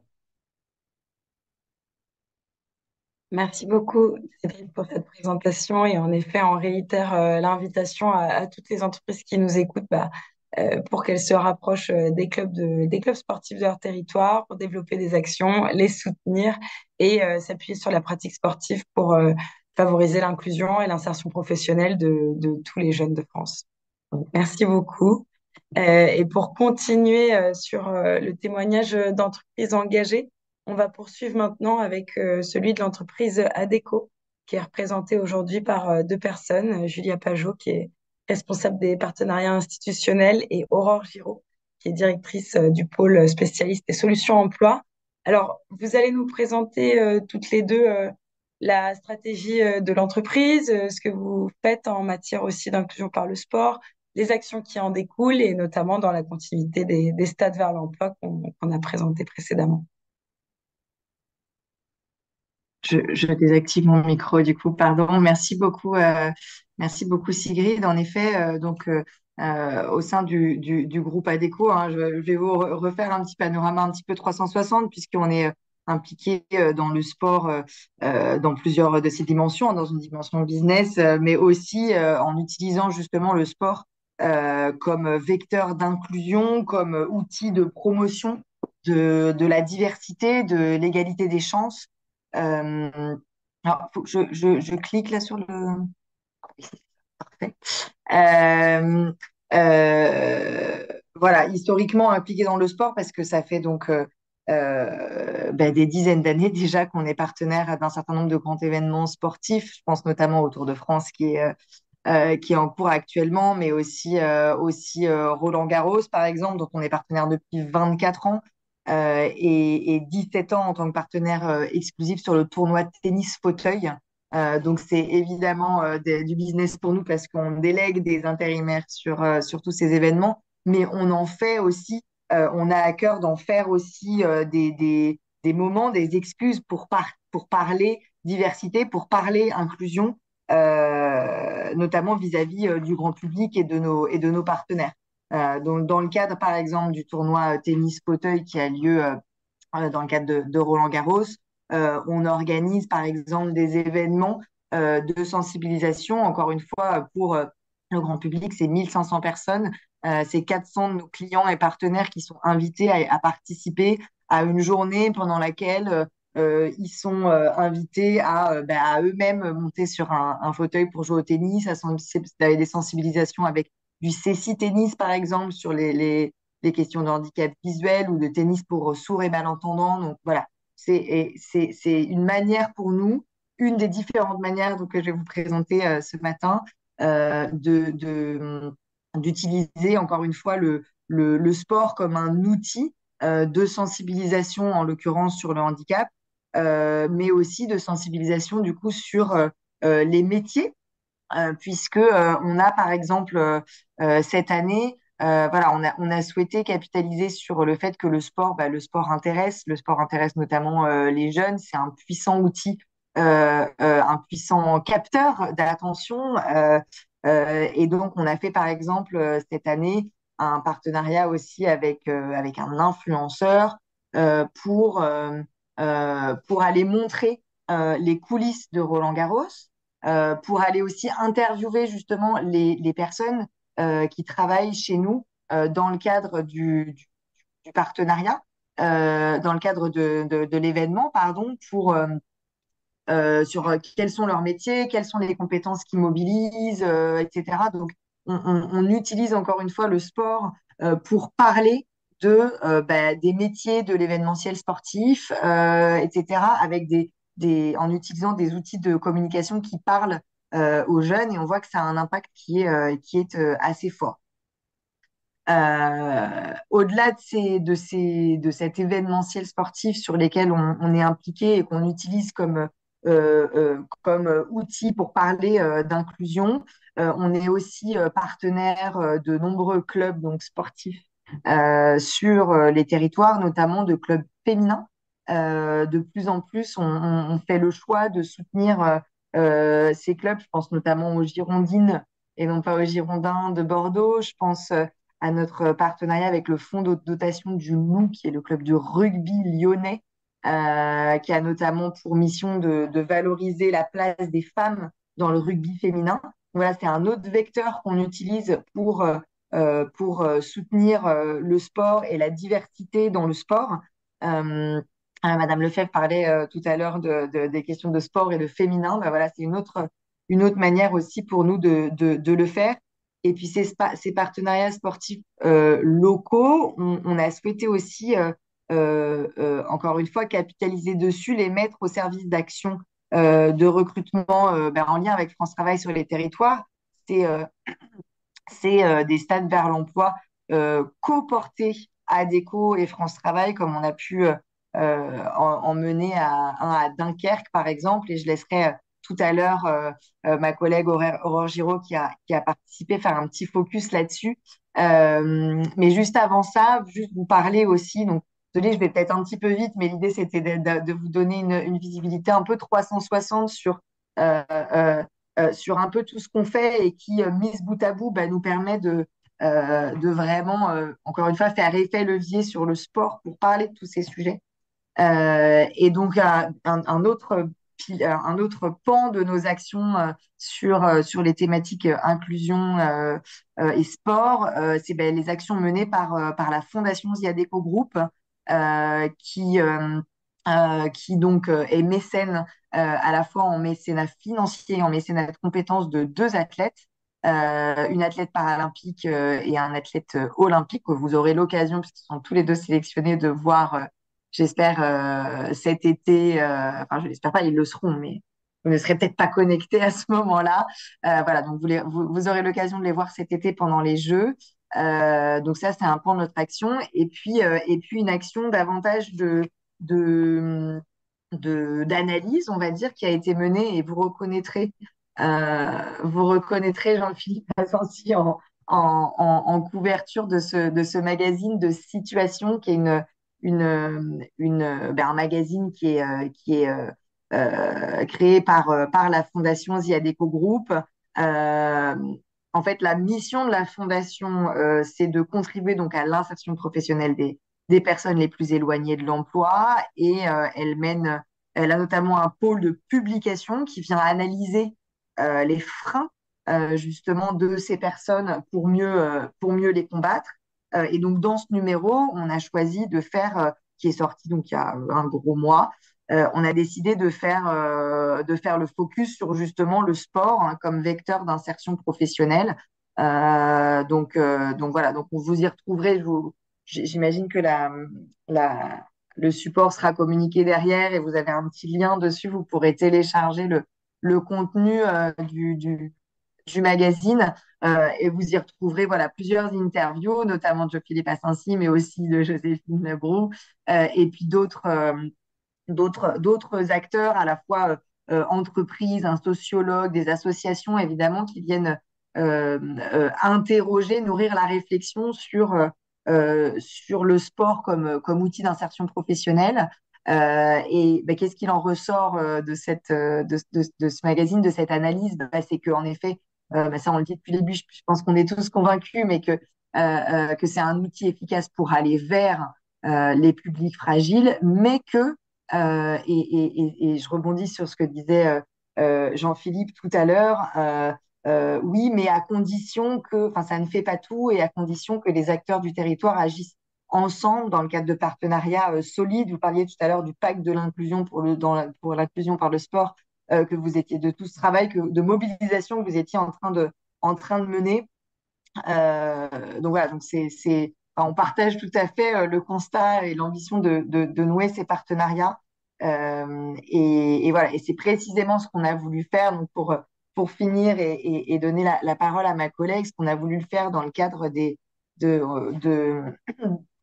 A: Merci beaucoup, Cédric, pour cette présentation. Et en effet, on réitère l'invitation à toutes les entreprises qui nous écoutent pour qu'elles se rapprochent des clubs sportifs de leur territoire pour développer des actions, les soutenir et s'appuyer sur la pratique sportive pour favoriser l'inclusion et l'insertion professionnelle de tous les jeunes de France. Donc, merci beaucoup. Et pour continuer sur le témoignage d'entreprises engagées, on va poursuivre maintenant avec celui de l'entreprise Adecco, qui est représentée aujourd'hui par deux personnes, Julia Pajot, qui est responsable des partenariats institutionnels, et Aurore Giraud, qui est directrice du pôle spécialiste des solutions emploi. Alors, vous allez nous présenter toutes les deux la stratégie de l'entreprise, ce que vous faites en matière aussi d'inclusion par le sport, les actions qui en découlent et notamment dans la continuité des stades vers l'emploi qu'on a présentés précédemment.
H: Je désactive mon micro du coup, pardon. Merci beaucoup Sigrid. En effet, au sein du groupe Adecco, hein, je vais vous refaire un petit panorama un petit peu 360 puisqu'on est impliqué dans le sport dans plusieurs de ses dimensions, dans une dimension business, mais aussi en utilisant justement le sport comme vecteur d'inclusion, comme outil de promotion de la diversité, de l'égalité des chances. Alors, faut que je clique là sur le. Oui, parfait. Euh, voilà, historiquement impliqué dans le sport parce que ça fait donc des dizaines d'années déjà qu'on est partenaire d'un certain nombre de grands événements sportifs. Je pense notamment au Tour de France qui est en cours actuellement, mais aussi Roland-Garros, par exemple, dont on est partenaire depuis 24 ans, et 17 ans en tant que partenaire exclusif sur le tournoi de tennis fauteuil. Donc, c'est évidemment du business pour nous parce qu'on délègue des intérimaires sur tous ces événements, mais on en fait aussi, on a à cœur d'en faire aussi des moments, des excuses pour parler diversité, pour parler inclusion, notamment vis-à-vis du grand public et de nos partenaires. Donc, dans le cadre, par exemple, du tournoi tennis fauteuil qui a lieu dans le cadre de Roland-Garros, on organise, par exemple, des événements de sensibilisation. Encore une fois, pour le grand public, c'est 1500 personnes. C'est 400 de nos clients et partenaires qui sont invités à participer à une journée pendant laquelle ils sont invités à eux-mêmes monter sur un fauteuil pour jouer au tennis, à des sensibilisations avec du CC tennis, par exemple, sur les questions de handicap visuel ou de tennis pour sourds et malentendants. Donc voilà, c'est une manière pour nous, une des différentes manières donc, que je vais vous présenter ce matin, d'utiliser encore une fois le sport comme un outil de sensibilisation, en l'occurrence sur le handicap, mais aussi de sensibilisation du coup sur les métiers, puisque on a par exemple cette année, voilà, on a souhaité capitaliser sur le fait que le sport intéresse notamment les jeunes. C'est un puissant outil, un puissant capteur d'attention. Et donc, on a fait par exemple cette année un partenariat aussi avec un influenceur euh, pour, euh, pour aller montrer les coulisses de Roland-Garros, pour aller aussi interviewer justement les personnes qui travaillent chez nous dans le cadre du partenariat, dans le cadre de l'événement, pardon, sur quels sont leurs métiers, quelles sont les compétences qu'ils mobilisent, etc. Donc, on utilise encore une fois le sport pour parler des métiers de l'événementiel sportif, etc., en utilisant des outils de communication qui parlent aux jeunes, et on voit que ça a un impact qui est assez fort. Au-delà de cet événementiel sportif sur lesquels on est impliqué et qu'on utilise comme outil pour parler d'inclusion, on est aussi partenaire de nombreux clubs donc, sportifs sur les territoires, notamment de clubs féminins. de plus en plus, on fait le choix de soutenir ces clubs. Je pense notamment aux Girondines et non pas aux Girondins de Bordeaux. Je pense à notre partenariat avec le fonds de dotation du Loup, qui est le club du rugby lyonnais, qui a notamment pour mission de valoriser la place des femmes dans le rugby féminin. Voilà, c'est un autre vecteur qu'on utilise pour soutenir le sport et la diversité dans le sport. Madame Lefebvre parlait tout à l'heure des questions de sport et de féminin. Ben voilà, c'est une autre manière aussi pour nous de le faire. Et puis ces partenariats sportifs locaux, on a souhaité aussi, encore une fois, capitaliser dessus, les mettre au service d'actions de recrutement en lien avec France Travail sur les territoires. C'est des stades vers l'emploi co-portés ADECO et France Travail, comme on a pu en mener un à Dunkerque, par exemple. Et je laisserai tout à l'heure ma collègue Aurore Giraud, qui a participé, faire un petit focus là-dessus. Mais juste avant ça, juste vous parler aussi, donc désolée, je vais peut-être un petit peu vite, mais l'idée, c'était de vous donner une visibilité un peu 360 sur un peu tout ce qu'on fait et qui, mise bout à bout, nous permet de vraiment, encore une fois, faire effet levier sur le sport pour parler de tous ces sujets. Et donc, un autre pan de nos actions sur les thématiques inclusion et sport, c'est les actions menées par la Fondation Ziadeco Group, qui donc est mécène à la fois en mécénat financier et en mécénat de compétences de deux athlètes, une athlète paralympique et un athlète olympique, que vous aurez l'occasion, puisqu'ils sont tous les deux sélectionnés, de voir, j'espère, cet été. Enfin, je l'espère pas, ils le seront, mais vous ne serez peut-être pas connectés à ce moment-là. Voilà, donc vous aurez l'occasion de les voir cet été pendant les Jeux. Donc ça, c'est un pan de notre action. Et puis une action davantage de, d'analyse, on va dire, qui a été menée, et vous reconnaîtrez Jean-Philippe Asensi en couverture de ce magazine de situation, qui est un magazine qui est créé par la Fondation Ziadeco Group. Euh, En fait, la mission de la Fondation, c'est de contribuer donc à l'insertion professionnelle des personnes les plus éloignées de l'emploi, et elle a notamment un pôle de publication qui vient analyser les freins justement de ces personnes pour mieux les combattre. Et donc dans ce numéro, on a choisi de faire, qui est sorti donc il y a un gros mois, on a décidé de faire le focus sur justement le sport, hein, comme vecteur d'insertion professionnelle. Donc voilà, donc vous y retrouverez. J'imagine que le support sera communiqué derrière, et vous avez un petit lien dessus. Vous pourrez télécharger le contenu du magazine, et vous y retrouverez voilà, plusieurs interviews, notamment de Philippe Assensi, mais aussi de Joséphine Lebrou, et puis d'autres acteurs, à la fois entreprises, un sociologue, des associations, évidemment, qui viennent interroger, nourrir la réflexion sur le sport comme outil d'insertion professionnelle. Et qu'est-ce qu'il en ressort de ce magazine, de cette analyse? C'est qu'en effet, ça on le dit depuis le début, je pense qu'on est tous convaincus, mais que c'est un outil efficace pour aller vers les publics fragiles, mais et je rebondis sur ce que disait Jean-Philippe tout à l'heure, oui, mais à condition enfin, ça ne fait pas tout, et à condition que les acteurs du territoire agissent ensemble dans le cadre de partenariats solides. Vous parliez tout à l'heure du pacte de l'inclusion pour l'inclusion par le sport, que vous étiez, de tout ce travail de mobilisation que vous étiez en train de mener. Donc voilà, donc enfin, on partage tout à fait le constat et l'ambition de nouer ces partenariats. Et voilà, et c'est précisément ce qu'on a voulu faire. Donc pour finir et donner la parole à ma collègue, ce qu'on a voulu faire dans le cadre de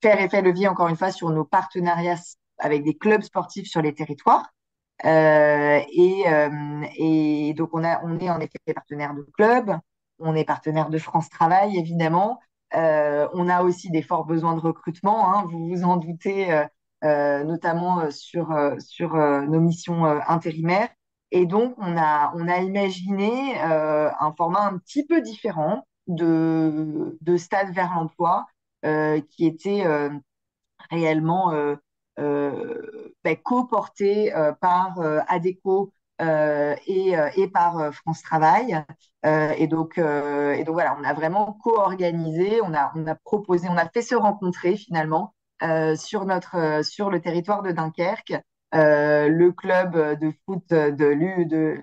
H: faire effet levier, encore une fois, sur nos partenariats avec des clubs sportifs sur les territoires. Et donc on est en effet partenaire de clubs, on est partenaire de France Travail, évidemment. On a aussi des forts besoins de recrutement, hein, vous vous en doutez. notamment sur nos missions intérimaires. Et donc, on a imaginé un format un petit peu différent de Stade vers l'emploi, qui était réellement co-porté par ADECO et par France Travail. Et donc voilà, on a vraiment co-organisé, on a proposé, on a fait se rencontrer finalement sur le territoire de Dunkerque le club de foot de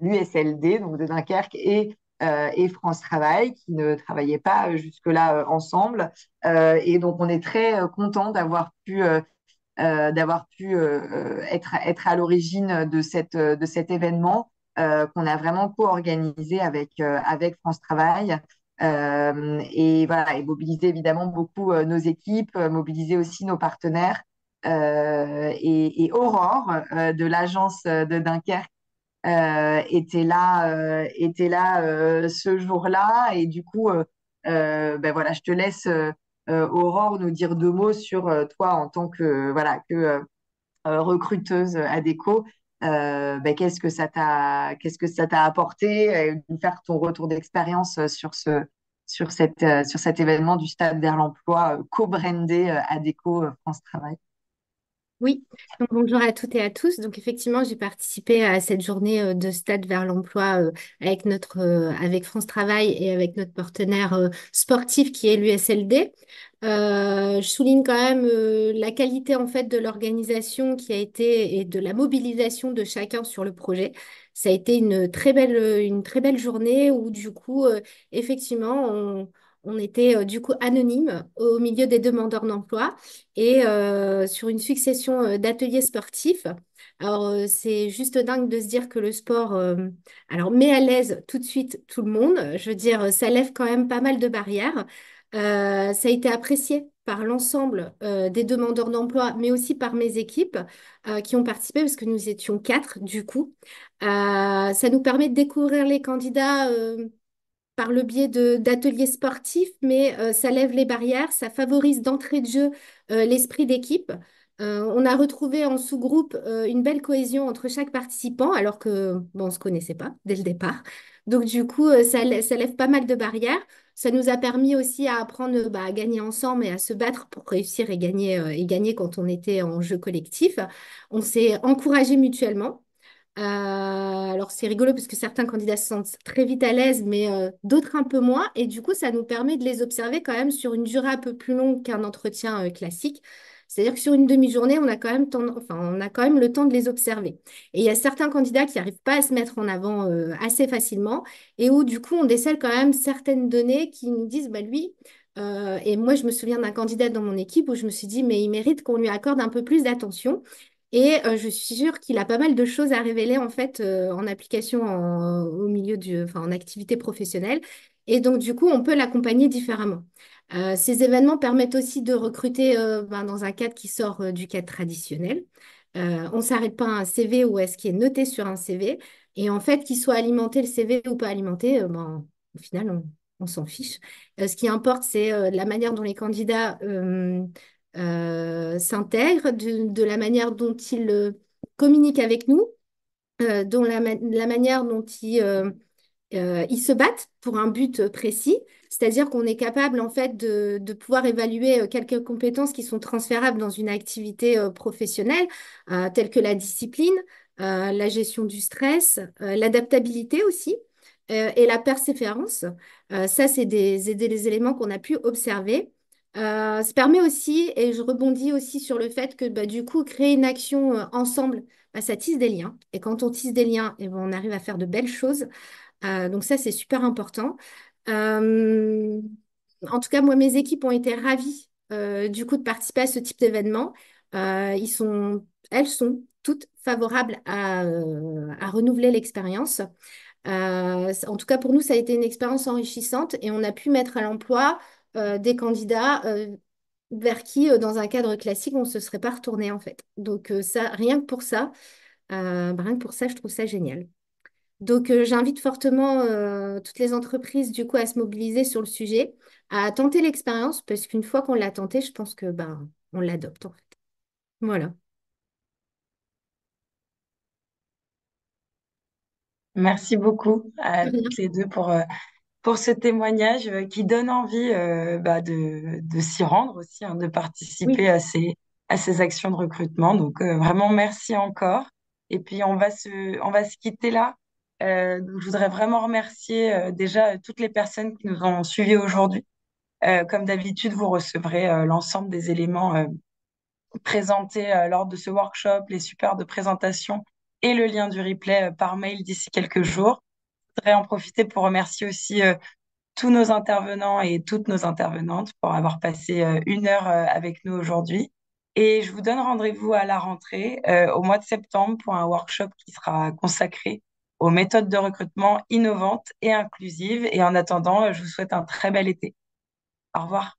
H: l'USLD, donc de Dunkerque, et France Travail, qui ne travaillaient pas jusque-là ensemble. Et donc, on est très content d'avoir pu être à l'origine de cet événement qu'on a vraiment co-organisé avec France Travail. Et voilà, et mobiliser évidemment beaucoup nos équipes, mobiliser aussi nos partenaires. Et Aurore de l'agence de Dunkerque était là ce jour-là. Et du coup, ben voilà, je te laisse, Aurore, nous dire deux mots sur toi en tant que, voilà, recruteuse Adecco. Ben, qu'est-ce que ça t'a apporté, nous faire ton retour d'expérience sur cet événement du Stade vers l'emploi co-brandé Adecco France Travail.
I: Oui, donc bonjour à toutes et à tous. Donc effectivement, j'ai participé à cette journée de Stade vers l'emploi avec France Travail et avec notre partenaire sportif qui est l'USLD. Je souligne quand même la qualité en fait de l'organisation qui a été et de la mobilisation de chacun sur le projet. Ça a été une très belle journée où du coup, effectivement, on était du coup anonyme au milieu des demandeurs d'emploi et sur une succession d'ateliers sportifs. Alors, c'est juste dingue de se dire que le sport, alors, met à l'aise tout de suite tout le monde. Je veux dire, ça lève quand même pas mal de barrières. Ça a été apprécié par l'ensemble des demandeurs d'emploi, mais aussi par mes équipes qui ont participé, parce que nous étions 4 du coup. Ça nous permet de découvrir les candidats par le biais d'ateliers sportifs, mais ça lève les barrières, ça favorise d'entrée de jeu l'esprit d'équipe. On a retrouvé en sous-groupe une belle cohésion entre chaque participant, alors que bon, on ne se connaissait pas dès le départ. Donc du coup, ça lève pas mal de barrières. Ça nous a permis aussi à apprendre à gagner ensemble et à se battre pour réussir et gagner quand on était en jeu collectif. On s'est encouragés mutuellement. Alors c'est rigolo parce que certains candidats se sentent très vite à l'aise, mais d'autres un peu moins. Et du coup, ça nous permet de les observer quand même sur une durée un peu plus longue qu'un entretien classique. C'est-à-dire que sur une demi-journée, on a quand même le temps de les observer. Et il y a certains candidats qui n'arrivent pas à se mettre en avant assez facilement et où du coup, on décèle quand même certaines données qui nous disent, bah lui, et moi, je me souviens d'un candidat dans mon équipe où je me suis dit, mais il mérite qu'on lui accorde un peu plus d'attention. Et je suis sûre qu'il a pas mal de choses à révéler en fait en application au milieu en activité professionnelle. Et donc du coup, on peut l'accompagner différemment. Ces événements permettent aussi de recruter dans un cadre qui sort du cadre traditionnel. On ne s'arrête pas à un CV ou à ce qui est noté sur un CV. Et en fait, qu'il soit alimenté le CV ou pas alimenté, au final, on s'en fiche. Ce qui importe, c'est la manière dont les candidats s'intègrent, de la manière dont ils communiquent avec nous, dont la manière dont ils se battent pour un but précis. C'est-à-dire qu'on est capable en fait de pouvoir évaluer quelques compétences qui sont transférables dans une activité professionnelle, telles que la discipline, la gestion du stress, l'adaptabilité aussi. Et la persévérance. Ça, c'est des éléments qu'on a pu observer. Ça permet aussi, et je rebondis aussi sur le fait que du coup, créer une action ensemble, ça tisse des liens. Et quand on tisse des liens, et on arrive à faire de belles choses. Donc ça, c'est super important. Euh, En tout cas, moi, mes équipes ont été ravies du coup de participer à ce type d'événement. Elles sont toutes favorables à renouveler l'expérience. En tout cas, pour nous, ça a été une expérience enrichissante et on a pu mettre à l'emploi des candidats vers qui, dans un cadre classique, on ne se serait pas retourné en fait. Donc ça, rien que pour ça, je trouve ça génial. Donc j'invite fortement toutes les entreprises du coup à se mobiliser sur le sujet, à tenter l'expérience parce qu'une fois qu'on l'a tenté, je pense que on l'adopte en fait. Voilà.
A: Merci beaucoup à
I: Très bien.
A: toutes les deux pour ce témoignage qui donne envie de s'y rendre aussi, hein, de
I: Oui.
A: participer à ces actions de recrutement. Donc, vraiment, merci encore. Et puis, on va se quitter là. Donc, je voudrais vraiment remercier déjà toutes les personnes qui nous ont suivis aujourd'hui. Comme d'habitude, vous recevrez l'ensemble des éléments présentés lors de ce workshop, les supports de présentation et le lien du replay par mail d'ici quelques jours. Je voudrais en profiter pour remercier aussi tous nos intervenants et toutes nos intervenantes pour avoir passé 1 heure avec nous aujourd'hui. Et je vous donne rendez-vous à la rentrée au mois de septembre pour un workshop qui sera consacré aux méthodes de recrutement innovantes et inclusives. Et en attendant, je vous souhaite un très bel été. Au revoir.